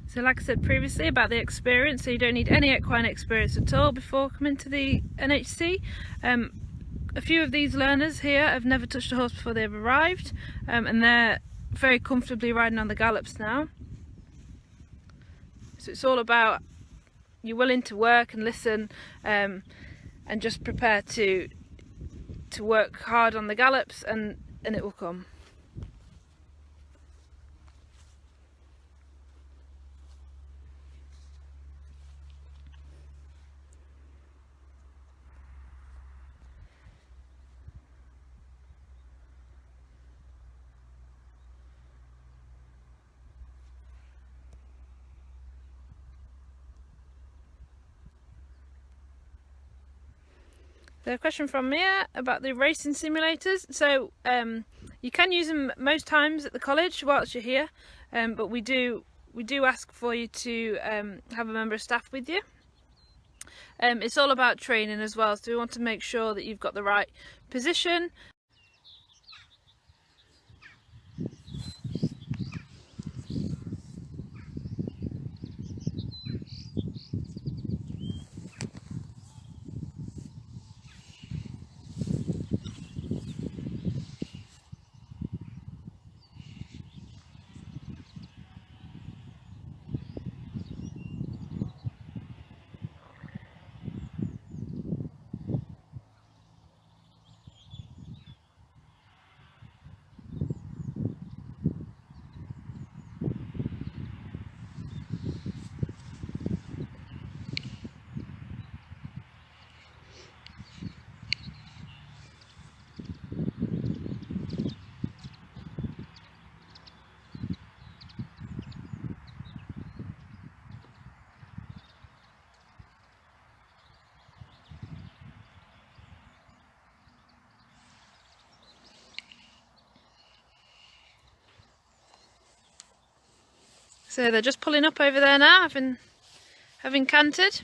So like I said previously about the experience, so you don't need any equine experience at all before coming to the NHC. A few of these learners here have never touched a horse before they've arrived, and they're very comfortably riding on the gallops now. So it's all about you're willing to work and listen, and just prepare to work hard on the gallops, and it will come. So a question from Mia about the racing simulators. So you can use them most times at the college whilst you're here, but we do ask for you to have a member of staff with you. It's all about training as well, so we want to make sure that you've got the right position. So they're just pulling up over there now, having cantered.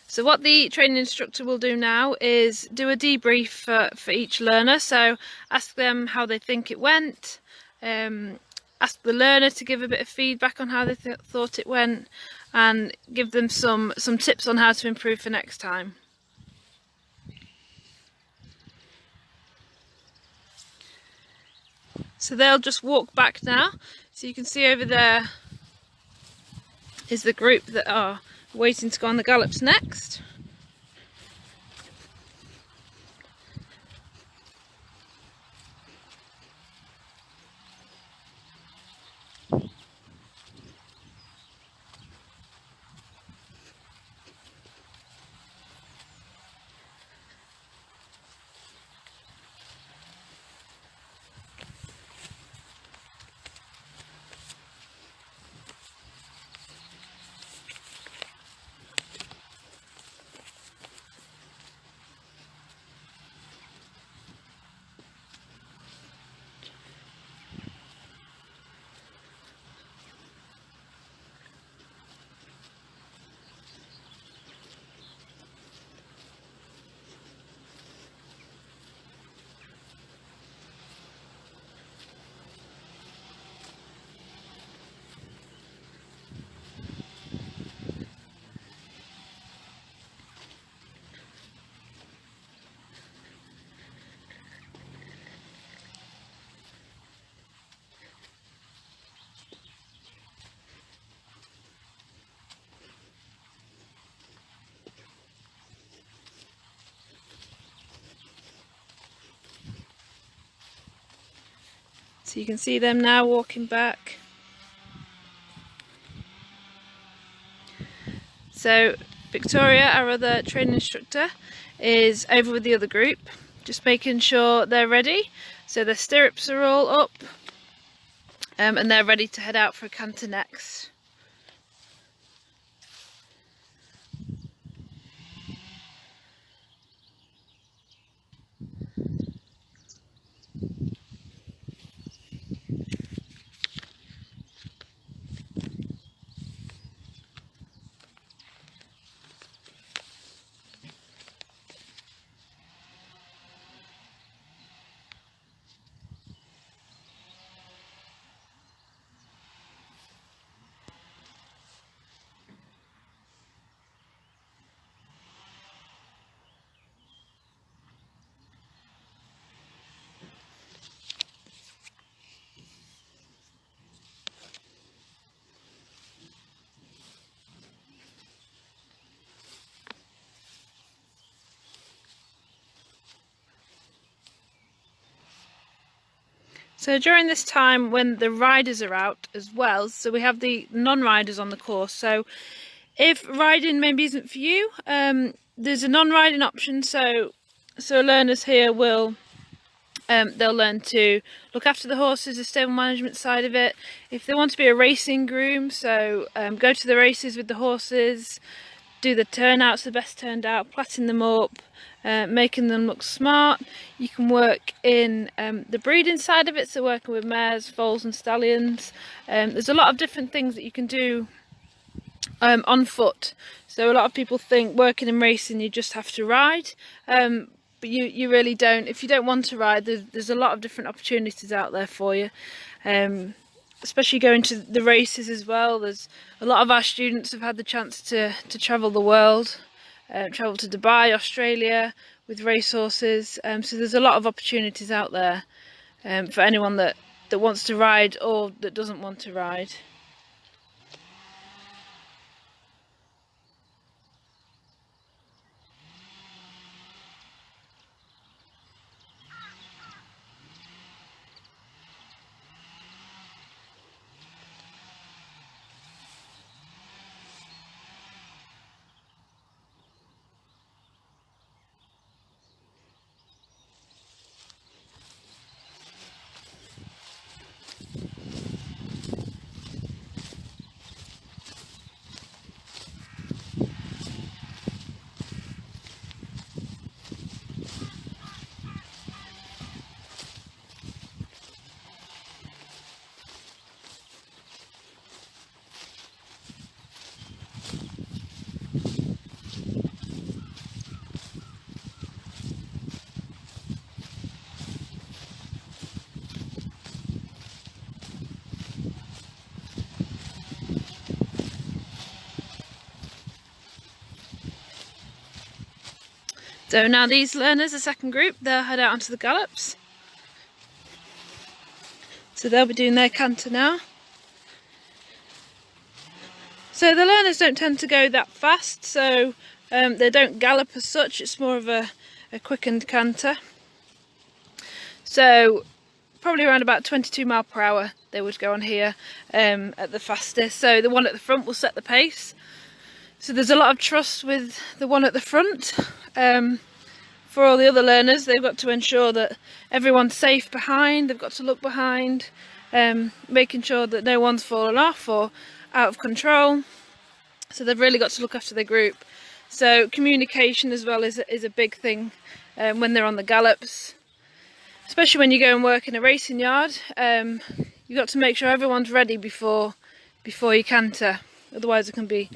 So what the training instructor will do now is do a debrief for each learner. So ask them how they think it went, ask the learner to give a bit of feedback on how they thought it went, and give them some tips on how to improve for next time. So they'll just walk back now. So you can see over there is the group that are waiting to go on the gallops next. So you can see them now walking back. So Victoria, our other training instructor, is over with the other group, just making sure they're ready. So their stirrups are all up, and they're ready to head out for a canter next. So during this time when the riders are out as well, so we have the non-riders on the course. So if riding maybe isn't for you, there's a non-riding option. So learners here will they'll learn to look after the horses, the stable management side of it. If they want to be a racing groom, so go to the races with the horses, do the turnouts, the best turned out, platting them up, making them look smart. You can work in the breeding side of it, so working with mares, foals and stallions. There's a lot of different things that you can do on foot. So a lot of people think working in racing you just have to ride, but you really don't. If you don't want to ride, there's a lot of different opportunities out there for you. Especially going to the races as well. There's a lot of our students have had the chance to travel the world, travel to Dubai, Australia with racehorses. So there's a lot of opportunities out there for anyone that wants to ride or that doesn't want to ride. So now these learners, the second group, they'll head out onto the gallops. So they'll be doing their canter now. So the learners don't tend to go that fast, so they don't gallop as such, it's more of a quickened canter. So probably around about 22 miles per hour they would go on here at the fastest. So the one at the front will set the pace. So there's a lot of trust with the one at the front. For all the other learners, they've got to ensure that everyone's safe behind, they've got to look behind, making sure that no one's fallen off or out of control. So they've really got to look after their group. So communication as well is a big thing when they're on the gallops. Especially when you go and work in a racing yard, you've got to make sure everyone's ready before you canter. Otherwise it can be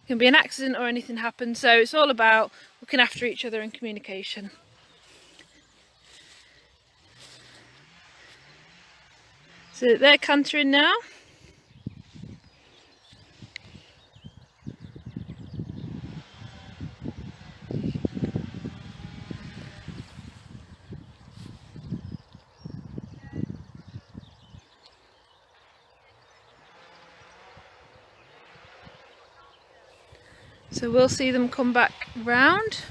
an accident or anything happen. So it's all about looking after each other and communication. So they're cantering now. So we'll see them come back round.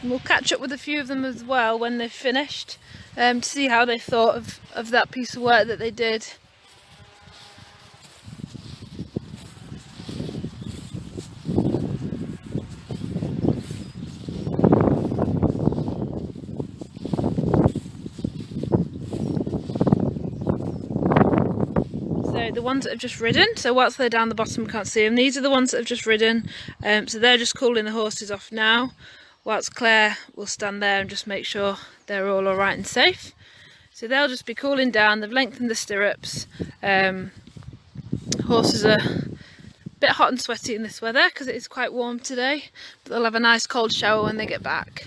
And we'll catch up with a few of them as well when they've finished, to see how they thought of that piece of work that they did. So the ones that have just ridden, so whilst they're down the bottom we can't see them, these are the ones that have just ridden, so they're just cooling the horses off now, whilst Claire will stand there and just make sure they're all alright and safe. So they'll just be cooling down, they've lengthened the stirrups. Horses are a bit hot and sweaty in this weather because it is quite warm today, but they'll have a nice cold shower when they get back.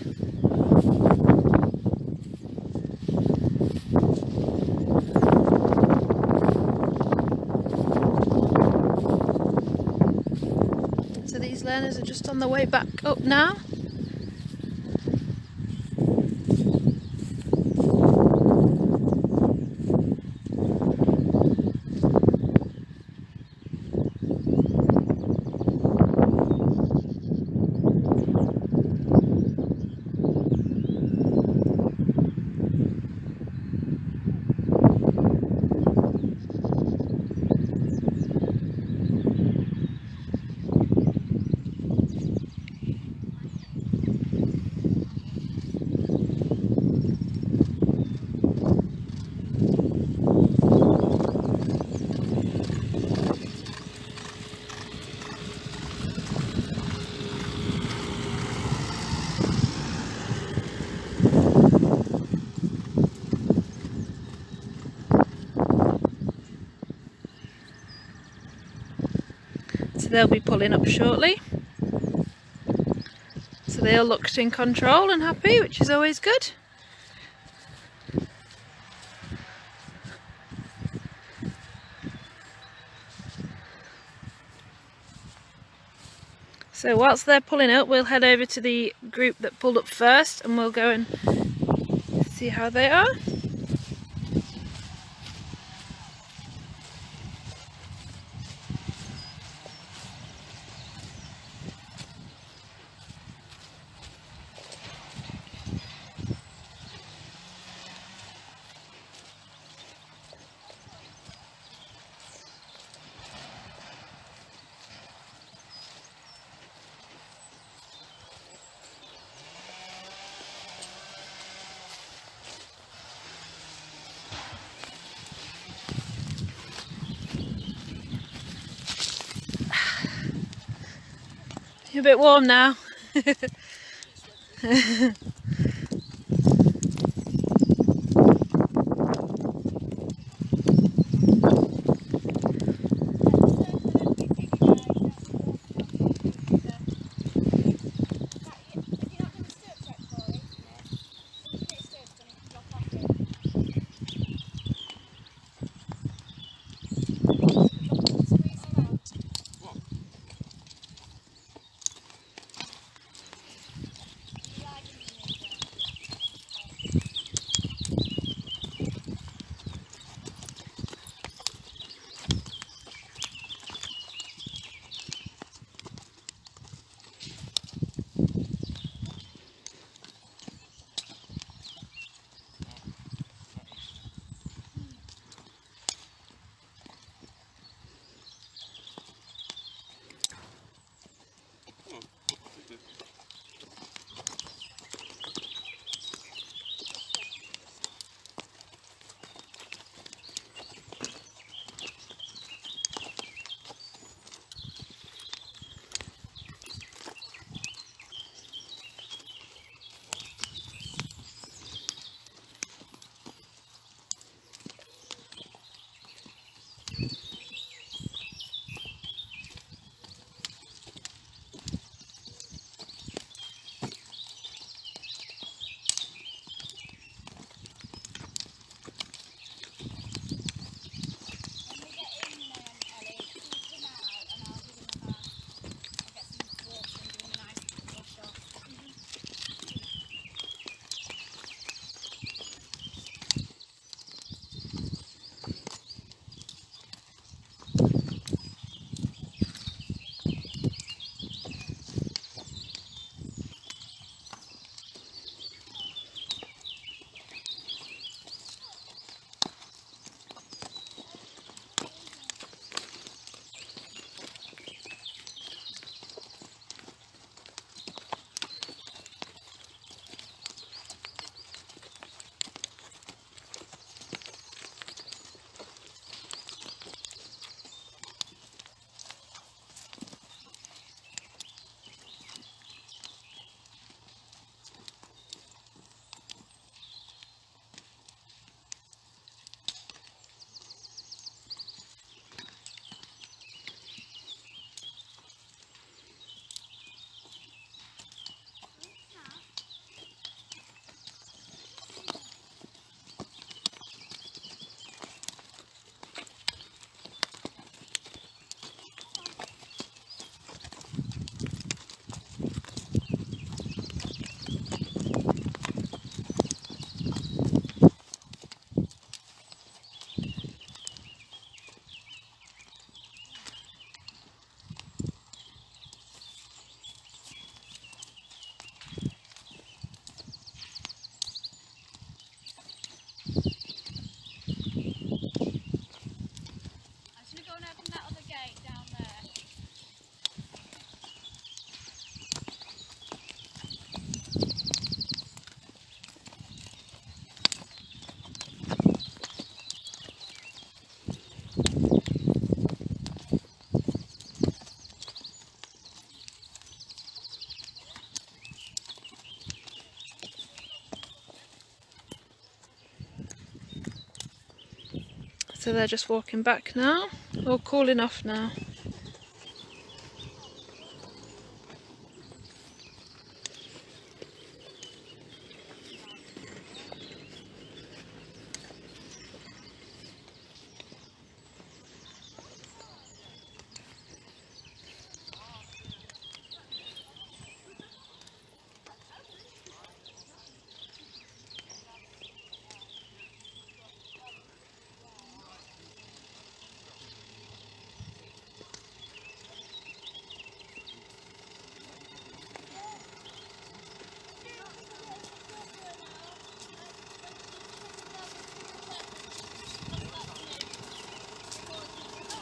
So these learners are just on their way back up now. So they'll be pulling up shortly. So they all looked in control and happy, which is always good. So whilst they're pulling up, we'll head over to the group that pulled up first and we'll go and see how they are. You're a bit warm now. So they're just walking back now, or cooling off now.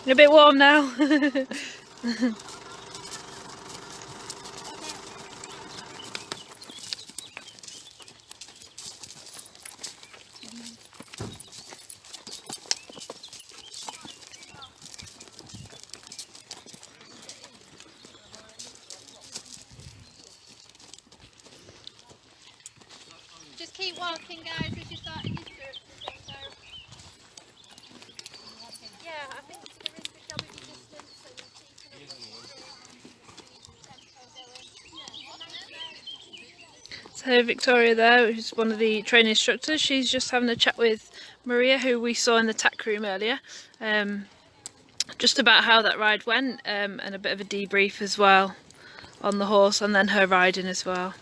A bit warm now. Just keep walking, guys, as you're starting your script. Yeah, I think there is a bit of distance, so we're keeping up. So Victoria there, who's one of the training instructors, she's just having a chat with Maria, who we saw in the Tack Room earlier, just about how that ride went, and a bit of a debrief as well on the horse, and then her riding as well.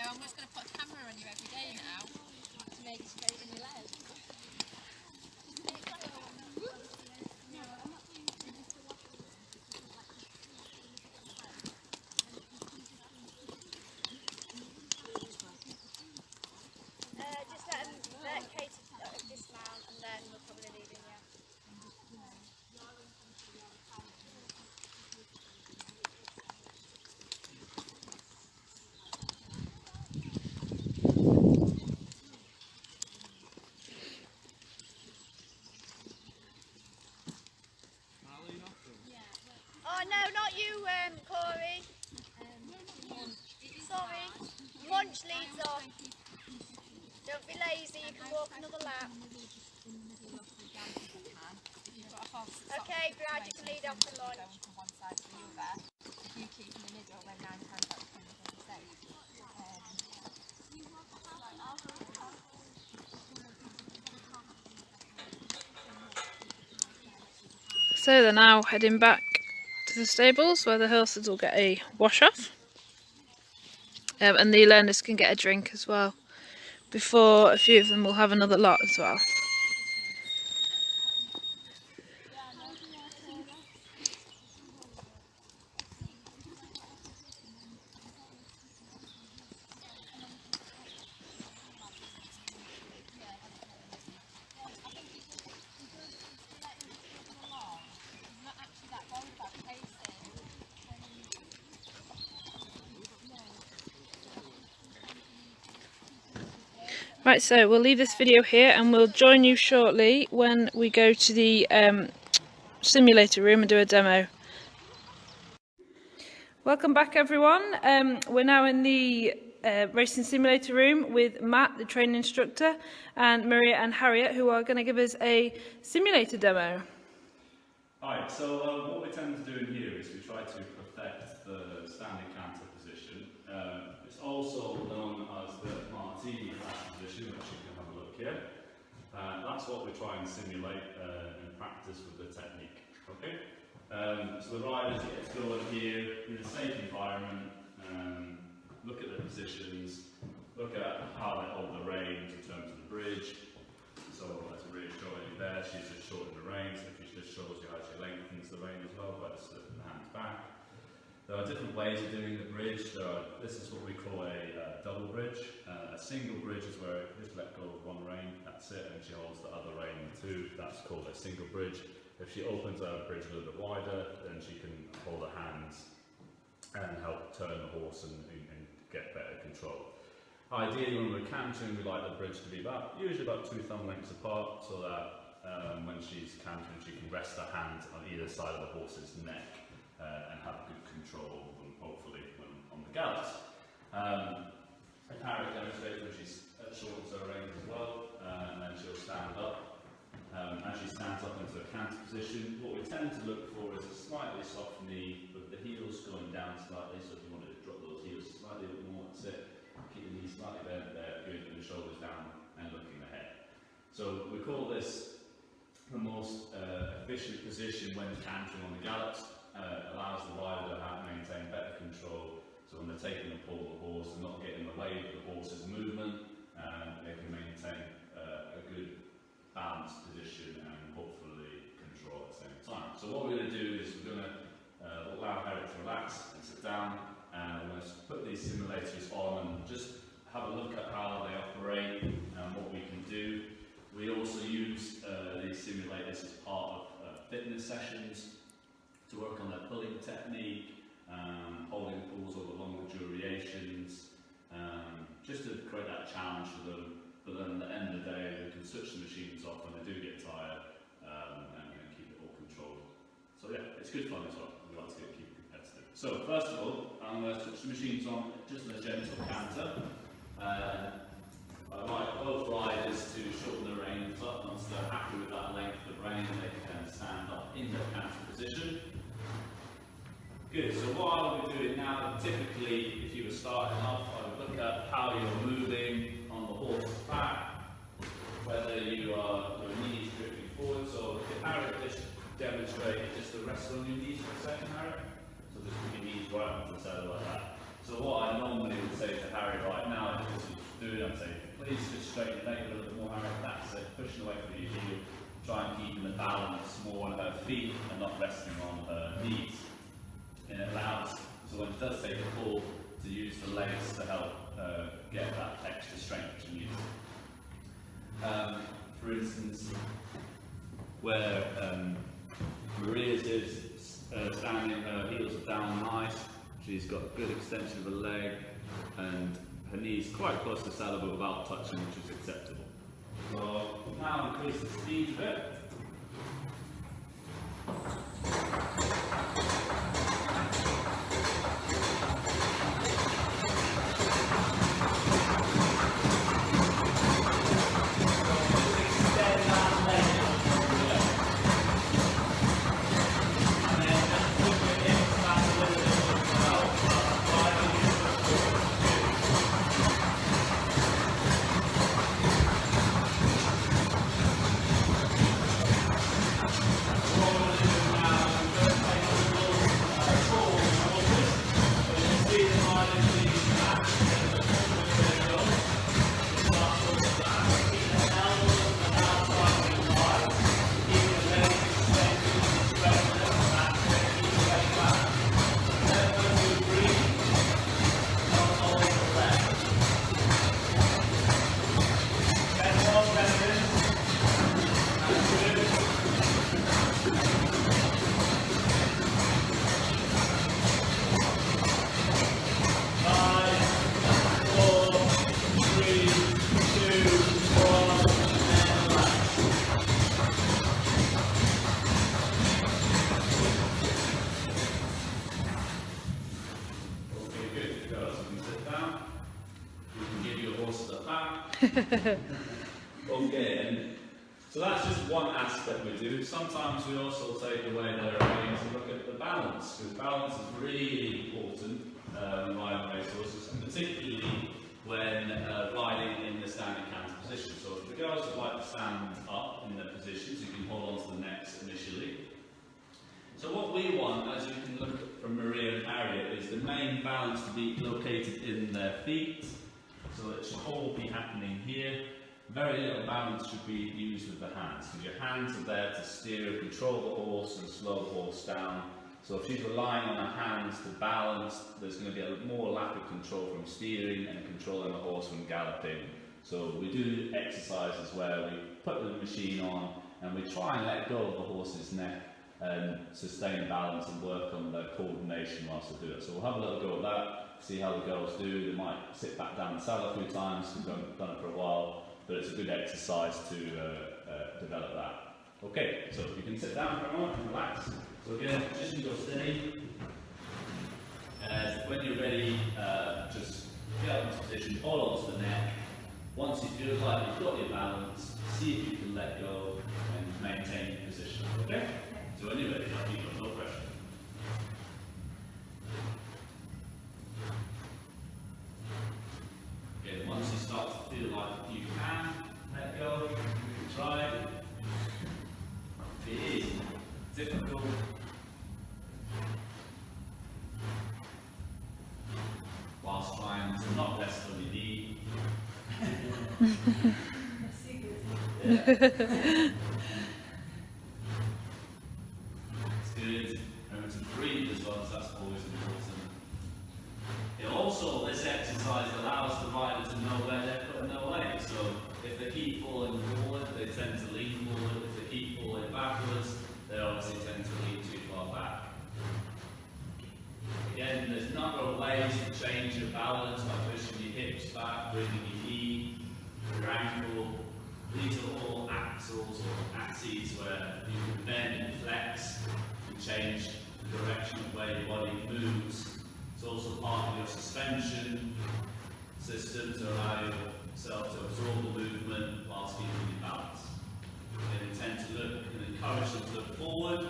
I'm just going to put a camera on you every day now to make you straight in your legs. Just let Kate dismount and then we'll probably leave him, yeah. Oh no, not you, Corey. Sorry. Munch leads off. Don't be lazy, you can walk another lap. Okay, Brad, you can lead off the lunch. From one side to the other. If you keep in the middle, then 9 times out of 10 you're going to save. So they're now heading back to the stables where the horses will get a wash off, and the learners can get a drink as well before a few of them will have another lot as well. Right, so we'll leave this video here and we'll join you shortly when we go to the simulator room and do a demo. Welcome back everyone. We're now in the racing simulator room with Matt, the training instructor, and Maria and Harriet, who are going to give us a simulator demo. Alright, so what we tend to do in here is we try to perfect the standing canter position. It's also known as the martini position, which you can have a look here. That's what we try and simulate and practice with the technique. Okay? So the riders get to go in here in a safe environment, look at the positions, look at how they hold the reins in terms of the bridge. So as Maria's showing you there, she's just shortened the reins, so she just shows you how she lengthens the rein as well by just slipping the hands back. There are different ways of doing the bridge. This is what we call a double bridge. A single bridge is where you just let go of one rein, that's it, and she holds the other rein in two. That's called a single bridge. If she opens her bridge a little bit wider, then she can hold her hands and help turn the horse and get better control. Ideally, when we're cantering, we like the bridge to be usually about 2 thumb lengths apart, so that when she's cantering, she can rest her hand on either side of the horse's neck and have good control of them, hopefully, when on the gallops. And Harriet demonstrates when she shortens her reins as well, and then she'll stand up. As she stands up into a canter position, what we tend to look for is a slightly soft knee, with the heels going down slightly, so if you wanted to drop those heels slightly a bit more, that's it. Keep the knees slightly bent there, good, and the shoulders down and looking ahead. So we call this the most efficient position when cantering on the gallops. Allows the rider to maintain better control, so when they're taking the pull of the horse, they're not getting in the way of the horse's movement, they can maintain a good balanced position and hopefully control at the same time. So what we're going to do is we're going to allow Harriet to relax and sit down, and we're going to put these simulators on and just have a look at how they operate and what we can do. We also use these simulators as part of fitness sessions to work on their pulling technique, holding pulls over longer durations, just to create that challenge for them. But then at the end of the day, they can switch the machines off when they do get tired and keep it all controlled. So yeah, it's good fun as well. We like to keep it competitive. So first of all, I'm going to switch the machines on just in a gentle canter. I like both riders to shorten the reins up. Once they're happy with that length of rein, they can then stand up in the canter position. Good, so what I will be doing now, typically if you were starting off, I would look at how you're moving on the horse's back, whether you are your knees drifting forward. So if Harriet just demonstrate just to rest on your knees for a second, Harriet. So just put your knees right onto the saddle like that. So what I normally would say to Harriet right now is just do it, I'd say, please just straighten your leg a little bit more, Harriet. That's it, pushing away from your heel. Try and keep the balance more on her feet and not resting on her knees. And it allows, so when it does take a pull, to use the legs to help get that extra strength that you need. For instance, where Maria's is standing, her heels are down nice, she's got a good extension of the leg, and her knees quite close to the saddle but without touching, which is acceptable. So now increase the speed a bit. Okay, and so that's just one aspect we do. Sometimes we also take away their reins and look at the balance, because balance is really important in riding racehorses, and particularly when riding in the standing canter position. So if the girls would like to stand up in their positions, you can hold on to the necks initially. So what we want, as you can look at from Maria and Harriet, is the main balance to be located in their feet. So it should all be happening here. Very little balance should be used with the hands, because your hands are there to steer, control the horse and slow the horse down. So if she's relying on her hands to balance, there's going to be a more lack of control from steering and controlling the horse from galloping. So we do exercises where we put the machine on and we try and let go of the horse's neck and sustain balance and work on their coordination whilst they do it. So we'll have a little go at that, see how the girls do. They might sit back down and saddle a few times, we've done it for a while, but it's a good exercise to develop that. Okay, so you can sit down for a moment and relax. So again, position, go steady. When you're ready, just get up into position, hold on to the neck. Once you feel like you've got your balance, see if you can let go and maintain your position. Okay? So when you're ready, I'll keep on, no pressure. Okay, once you start to feel like you can let go, try. It is difficult. Whilst trying to not rest on your knee. Yeah. Good. Remember to breathe as well, as that's always important. It also, this exercise allows the rider to know where they're putting their weight. So if they keep falling forward, they tend to lean forward. If they keep falling backwards, they obviously tend to lean too far back. Again, there's a number of ways to change your balance by pushing your hips back, bringing your knee, your ankle. These are all axles or axes where you can bend and flex and change the direction of where your body moves. It's also part of your suspension system to allow yourself to absorb the movement whilst keeping your balance. And you tend to look and encourage them to look forward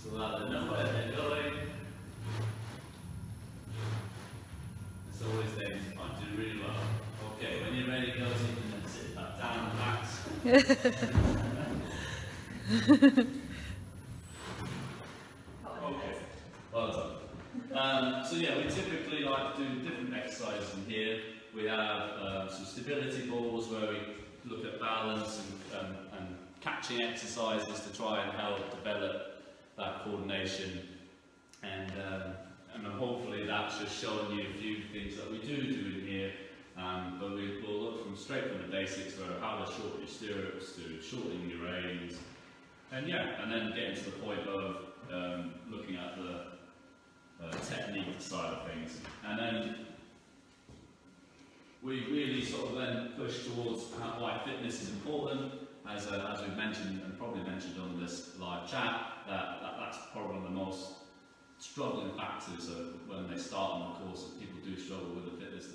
so that they know where they're going. It's always dangerous, but do really well. Okay, when you're ready, girls, you can then sit back down and relax. Okay, well done. So yeah, we typically like to do different exercises in here. We have some stability balls where we look at balance and catching exercises to try and help develop that coordination. And hopefully that's just showing you a few things that we do in here. But we'll look straight from the basics, where how to shorten your stirrups to shortening your reins, and then getting to the point of looking at the technique side of things. And then we really sort of then push towards why fitness is important, as we've mentioned and probably mentioned on this live chat, that's probably one of the most struggling factors when they start on the course, that people do struggle with the fitness.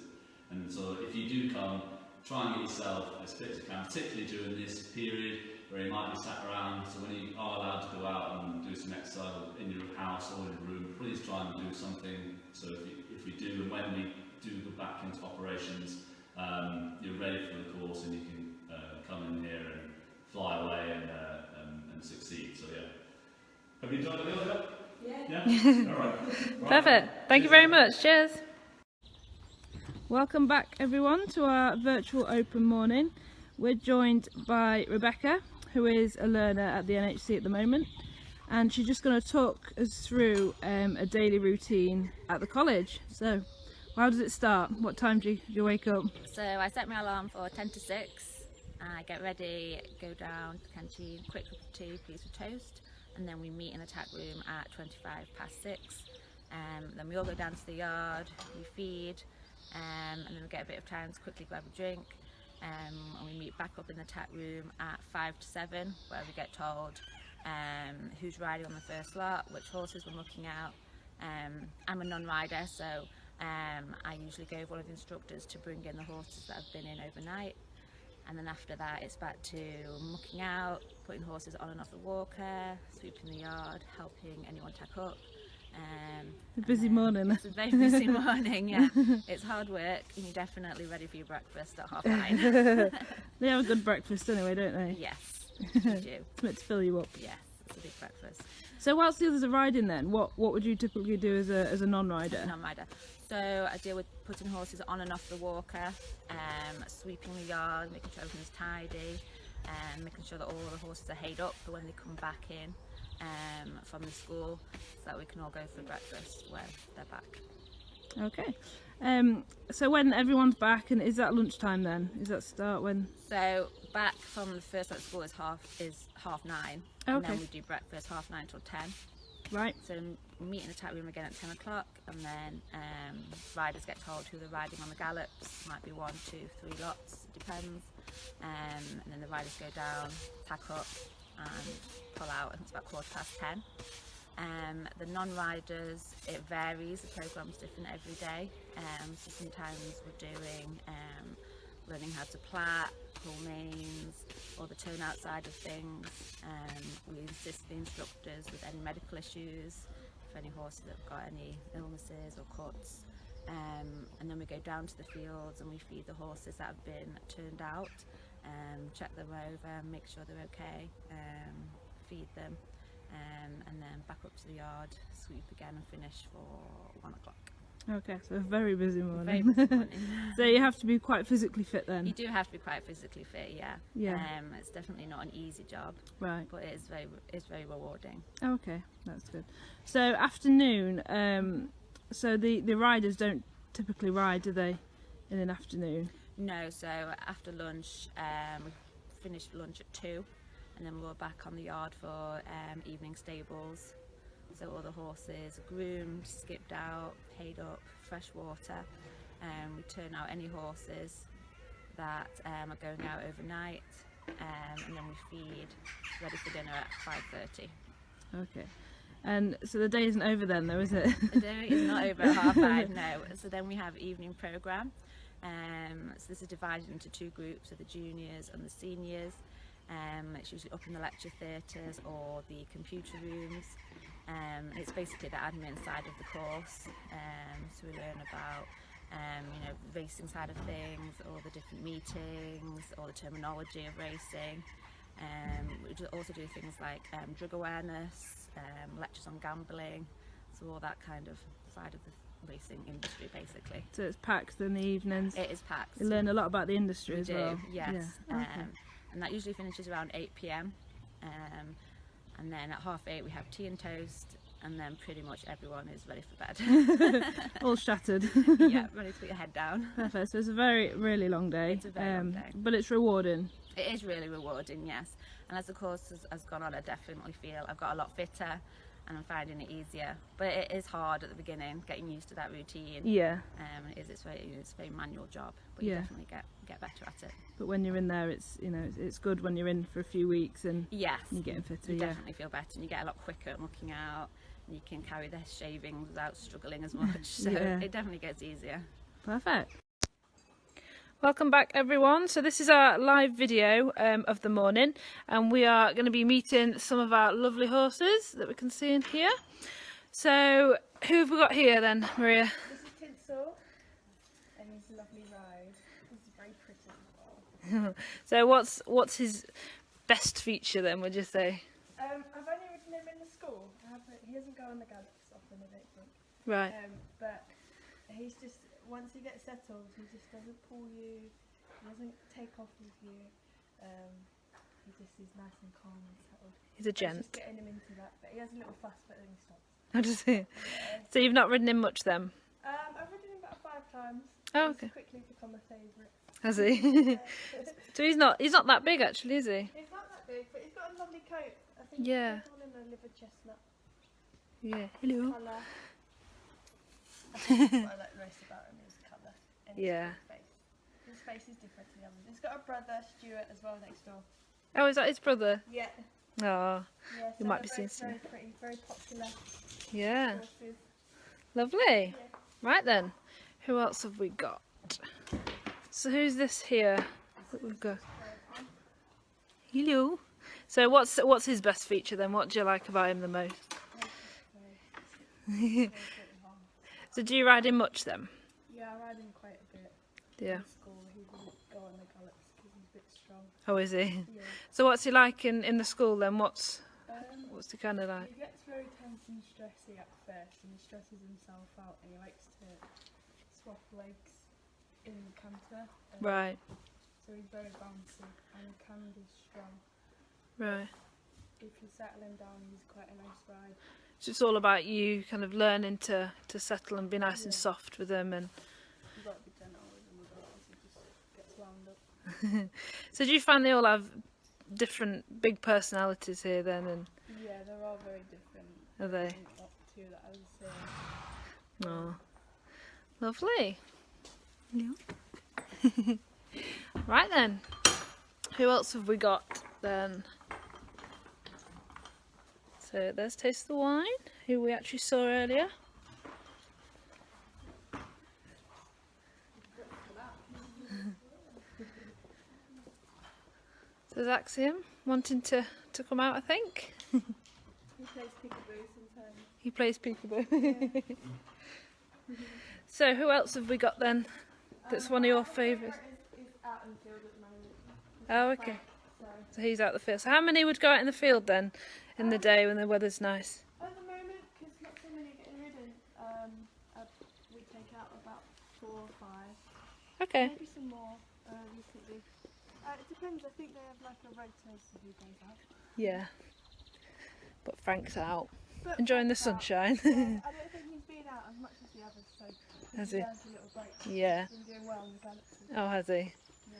And so if you do come, try and get yourself as fit as you can, particularly during this period where you might be sat around. So when you are allowed to go out and do some exercise in your house or in your room, please try and do something. So if we do, and when we do go back into operations, you're ready for the course and you can come in here and fly away and succeed. So yeah. Have you enjoyed the video? Yeah? All right. Perfect. Thank you very much. Cheers. Welcome back everyone to our virtual open morning. We're joined by Rebecca, who is a learner at the NHC at the moment, and she's just going to talk us through a daily routine at the college. So how does it start? What time do you wake up? So I set my alarm for 10 to 6. I get ready, go down to the canteen, quick cup of tea, piece of toast, and then we meet in the tack room at 6:25. Then we all go down to the yard, we feed, and then we get a bit of time to quickly grab a drink, and we meet back up in the tack room at 5 to 7, where we get told who's riding on the first lot, which horses we're looking at. I'm a non-rider, so I usually go with one of the instructors to bring in the horses that have been in overnight, and then after that it's back to mucking out, putting horses on and off the walker, sweeping the yard, helping anyone tack up. A busy morning. It's a very busy morning, yeah. It's hard work, and you're definitely ready for your breakfast at 9:30. They have a good breakfast anyway, don't they? Yes, you do. It's meant to fill you up. Yes, it's a big breakfast. So whilst the others are riding then, what would you typically do as a non-rider? Non-rider. So I deal with putting horses on and off the walker, sweeping the yard, making sure everything's tidy, making sure that all the horses are hayed up for when they come back in from the school, so that we can all go for breakfast when they're back. Okay. So when everyone's back, and is that lunchtime then? Is that start when? So back from the first night of school is half 9, and then we do breakfast 9:30 till 10. Right. So we meet in the tack room again at 10 o'clock, and then riders get told who they're riding on the gallops. Might be 1, 2, 3 lots, depends. And then the riders go down, tack up and pull out. I think it's about 10:15. The non-riders, it varies, the programme's different every day. So sometimes we're doing learning how to plait, pull mains, or the turnout side of things. We assist the instructors with any medical issues, if any horses have got any illnesses or cuts. And then we go down to the fields and we feed the horses that have been turned out, check them over, make sure they're okay, feed them, and then back up to the yard, sweep again and finish for 1 o'clock. Okay, so a very busy morning. Very busy morning. So you have to be quite physically fit then? You do have to be quite physically fit, yeah. Yeah. It's definitely not an easy job, Right. but it's very rewarding. Okay, that's good. So afternoon, so the riders don't typically ride, do they, in an afternoon? No, so after lunch, we finish lunch at 2, and then we're back on the yard for evening stables. So all the horses are groomed, skipped out, hayed up, fresh water. We turn out any horses that are going out overnight, and then we feed, ready for dinner at 5:30. Okay. And so the day isn't over then though, is it? The day is not over at 5:30, no. So then we have evening programme. So this is divided into 2 groups, so the juniors and the seniors. It's usually up in the lecture theatres or the computer rooms. It's basically the admin side of the course. So we learn about the racing side of things, all the different meetings, all the terminology of racing. We also do things like drug awareness, lectures on gambling, so all that kind of side of the racing industry basically. So it's packed in the evenings? It is packed. You learn a lot about the industry We as do, well? yes. Yeah. Okay. And that usually finishes around 8 p.m. And then at 8:30 we have tea and toast, and then pretty much everyone is ready for bed. All shattered. Yeah, ready to put your head down. Perfect. So it's a really long day. It's a very long day. But it's rewarding. It is really rewarding, yes. And as the course has gone on, I definitely feel I've got a lot fitter and I'm finding it easier. But it is hard at the beginning, getting used to that routine. Yeah. It's a very manual job, but you Yeah. definitely get better at it. But when you're in there, it's it's good when you're in for a few weeks and Yes. you're getting fitter. You Yeah. definitely feel better, and you get a lot quicker at mucking out, and you can carry the shavings without struggling as much. So Yeah. it definitely gets easier. Perfect. Welcome back everyone. So this is our live video of the morning, and we are going to be meeting some of our lovely horses that we can see in here. So who have we got here then, Maria? This is Tinsel, and he's a lovely ride. He's very pretty as well. So what's his best feature then, would you say? I've only ridden him in the school. He doesn't go on the gallops often, I don't think. Right. But he's just, once he gets settled, he just doesn't pull you, he doesn't take off with you. He just is nice and calm and settled. He's a It's gent. just getting him into that, but he has a little fuss, but then he stops. How does he? So you've not ridden him much then? I've ridden him about 5 times. Oh, okay. He's quickly become a favourite. Has he? So he's not that big actually, is he? He's not that big, but he's got a lovely coat. I think Yeah. they call him a liver chestnut Yeah. Hello. colour. I think that's what I like the most about him is colour. And Yeah. his face. His face is different to the others. He's got a brother, Stuart, as well next door. Oh, is that his brother? Yeah. Oh, Yeah, You so might be they're seeing both very pretty, very popular yeah. horses. Lovely. Yeah. Right then. Who else have we got? So who's this here that we've got? Hello. So what's his best feature then? What do you like about him the most? So do you ride him much then? Yeah, I ride him quite a bit. Yeah. In school, he wouldn't go on the gallops because he's a bit strong. Oh, is he? Yeah. So what's he like in the school then? What's he kind of like? He gets very tense and stressy at first, and he stresses himself out, and he likes to swap legs in the canter. Right. So he's very bouncy, and he can be strong. Right. If you settle him down, he's quite a nice ride. So it's all about you kind of learning to settle and be nice and Yeah. soft with him. And You've got to be gentle with him, otherwise he just gets wound up. so do you find they all have different big personalities here then? And Yeah, they're all very different. are they? Up to that, I would say. Oh, lovely. Yeah. Right then. Who else have we got then? So there's Taste the Wine, who we actually saw earlier. So there's Axiom wanting to come out, I think. He plays peekaboo sometimes. He plays peekaboo. So who else have we got then? That's one of your favourites. Is out in the field at the moment. Oh, okay. So So he's out the field. So how many would go out in the field then, in the day when the weather's nice? at the moment, because not so many are getting ridden, we take out about 4 or 5. Okay. Maybe some more recently. It depends. I think they have like a rota as to who goes out. Yeah. But Frank's out, But enjoying the Frank's out. sunshine. I don't think he's been out as much as the others, so Has he's he? earned a little break. Yeah. He's been doing well in the galaxy. Oh, has he? Yeah.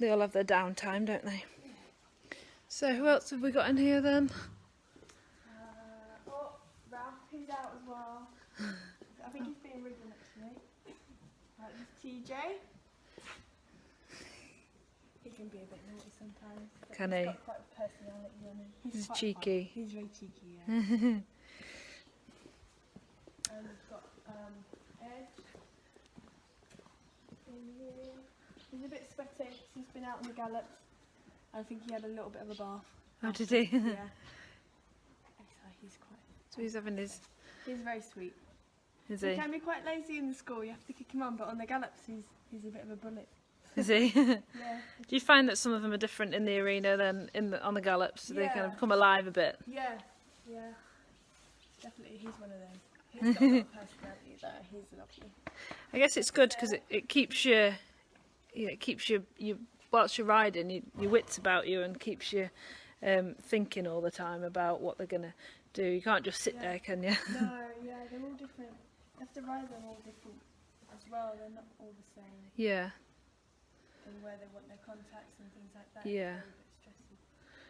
They all have their downtime, don't they? So who else have we got in here then? Oh, Ralph, he's out as well. I think he's being ridden actually. TJ. He can be a bit naughty sometimes. But Can he's he? got quite a personality on him. He's quite cheeky. fun. He's very cheeky, yeah. And we've got Ed in here. He's a bit sweaty 'cause he's been out on the gallops. I think he had a little bit of a bath. Oh, did he? Yeah. So he's quite. So he's having his... He's very sweet. Is He he? can be quite lazy in the school. You have to kick him on, but on the gallops, he's a bit of a bullet. Is he? Yeah. Do you find that some of them are different in the arena than on the gallops? So they kind of Yeah. come alive a bit? Yeah. Yeah. Definitely, he's one of them. He's got a lot of personality though. He's lovely. I guess it's good because it keeps you, it keeps you whilst you're riding, your wits about you, and keeps you thinking all the time about what they're gonna do. You can't just sit Yeah. there, can you? No, yeah, they're all different. You have to ride them all different as well. They're not all the same. Yeah, And where they want their contacts and things like that. Yeah. It's a bit stressy.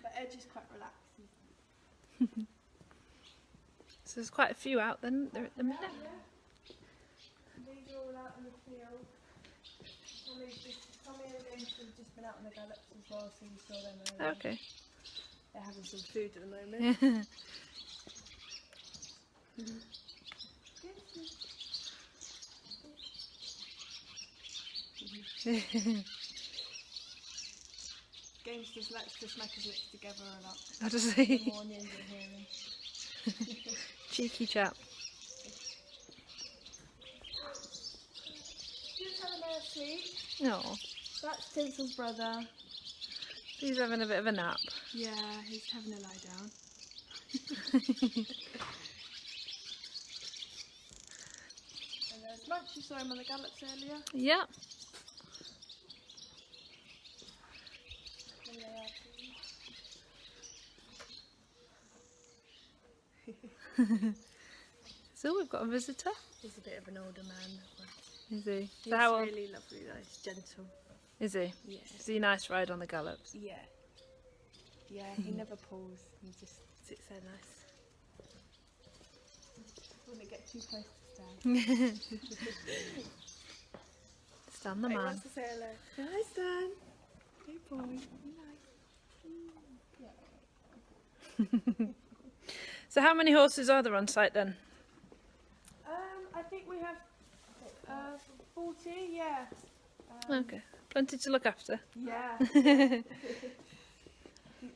But Edge is quite relaxed. so there's quite a few out then there at the minute. Yeah. These are all out in the field. Tommy and James have just been out on the gallops as well, so you saw them earlier. Okay. They're having some food at the moment. James just likes to smack his lips together a lot. How does In the he? morning you'll hear him. Cheeky chap. Just having a sleep. No, That's Tinsel's brother. he's having a bit of a nap. Yeah, he's having a lie down. And there's Munch, you saw him on the gallops earlier. Yeah. And they are too. So we've got a visitor. He's a bit of an older man. Is he? He's So how old really lovely though, he's gentle. is he? Yeah. Is he a nice ride on the gallops? Yeah. Yeah, he never pulls, he just sits there nice. Wouldn't get too close to Stan. Stan the He man. wants to say hello. Hi Stan. Hey boy, you nice. So how many horses are there on site then? I think we have 40, yeah. Okay, plenty to look after. Yeah. I think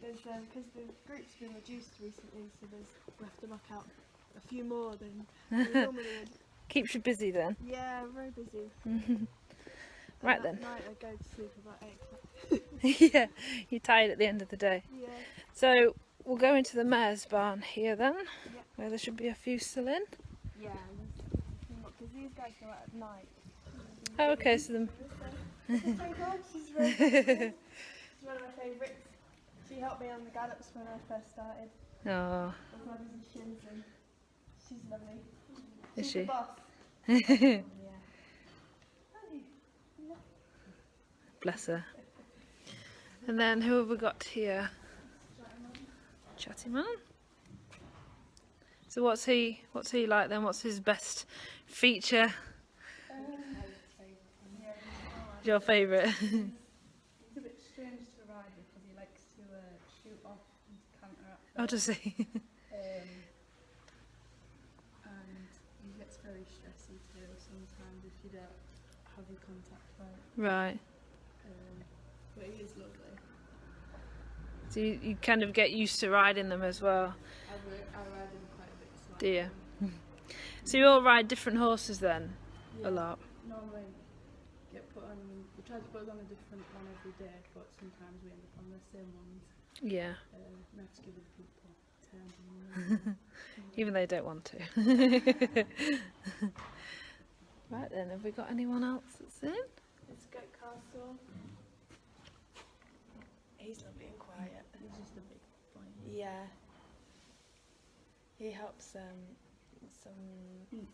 there's because the group's been reduced recently, so there's we have to knock out a few more than we normally would. Keeps you busy then. Yeah, very busy. Right And then. at night I go to sleep about 8 o'clock. Yeah, you're tired at the end of the day. Yeah. So we'll go into the mayor's barn here then, Yeah. where there should be a few still in. Yeah, because these guys go out at night. Oh, okay, so the... She's very good. She's one of my favourites. She helped me on the gallops when I first started. Oh, With my musicians, and she's lovely. is She's she? the boss. Yeah. Bless her. And then who have we got here? Chatty man. So what's he like then? What's his best feature? Your favourite? He's a bit strange to ride because he likes to shoot off and counter up. Oh, does he? And he gets very stressy too sometimes if you don't have the contact right. Right. But he is lovely. So you kind of get used to riding them as well, I ride him quite a bit. So do you? So you all ride different horses then? yeah, A lot? Normally get put on, we try to put us on a different one every day, but sometimes we end up on the same ones. Yeah. We have to give the people turns. Even though they don't want to. Right then, have we got anyone else that's in? It's Goat Castle. He's lovely and quiet. He's just a big boy. Yeah. He helps some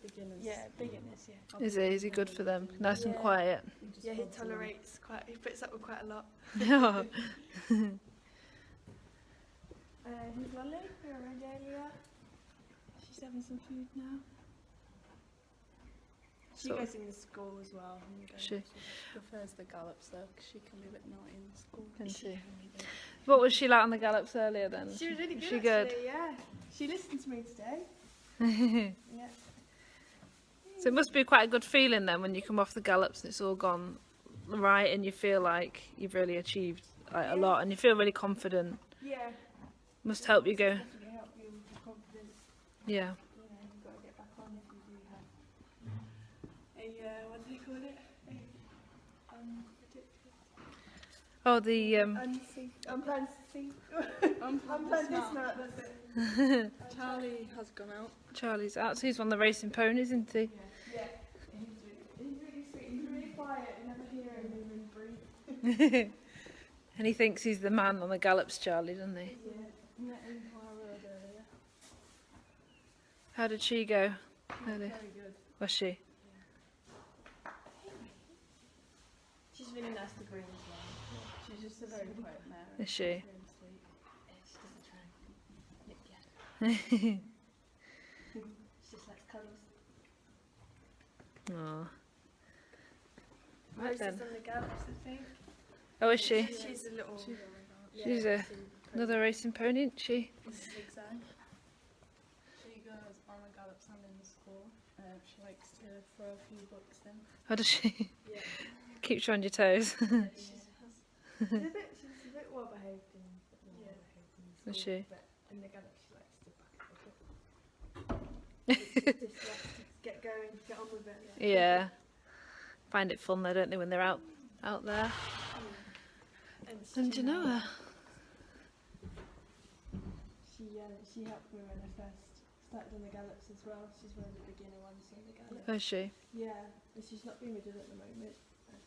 Beginners. beginners, yeah. Is he good for them? Nice and Yeah. quiet. just Yeah, he holds them. tolerates quite, he puts up with quite a lot. Oh. He's lovely, Aurelia. She's having some food now. She So- goes in the school as well. She. Prefers the gallops though, because she can be a bit naughty in school. Can she? What was she like on the gallops earlier then? She was really good, She good? actually, yeah. She listened to me today. Yeah. So it must be quite a good feeling then when you come off the gallops and it's all gone right and you feel like you've really achieved like, a lot and you feel really confident. Yeah. Must help you go. Definitely help you with your confidence. Yeah. You know, you've got to get back on if you do have what do they call it? Oh, the Unplanned dismount, that's it. Charlie has gone out. Charlie's out. So he's on the racing ponies, isn't he? Yeah. He's really sweet. He's really quiet. You never hear him even breathe. And he thinks he's the man on the gallops, Charlie, doesn't he? Yeah. Met him on our road earlier. How did she go? Earlier? Very good. Was she? She's really nice to Green as well. She's just a very quiet mare. Is she? Very sweet. She doesn't try and nip you. She just likes colours. Oh. Right Rose is then. on the gallops, I think. Oh, is she? She's a little. She's another racing pony, isn't she? Zigzag. She goes on the gallops and in the school. She likes to throw a few books in. Oh, does she? Yeah. Keeps you on your toes. She's a bit well behaved in Is she? But in the gallop she likes to back it up. Just likes to get going, get on with it. Yeah. Find it fun though, don't they, when they're out there? And you know her? She helped me when I first started on the gallops as well. She's one of the beginner ones on the gallops. Oh, is she? Yeah, and she's not being ridden at the moment.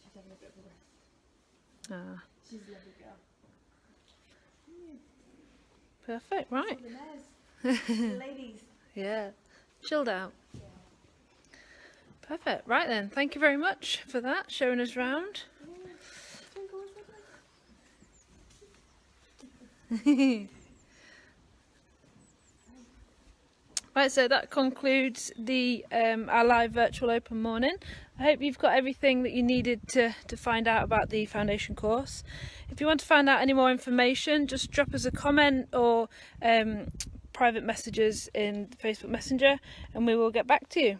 She's having a bit of a rest. Ah, She's a lovely girl. perfect, right. The mares. The ladies. Yeah. Chilled out. Perfect. Right then, thank you very much for that, showing us round. Right, so that concludes the our live virtual open morning. I hope you've got everything that you needed to find out about the foundation course. If you want to find out any more information, just drop us a comment or private messages in Facebook Messenger and we will get back to you.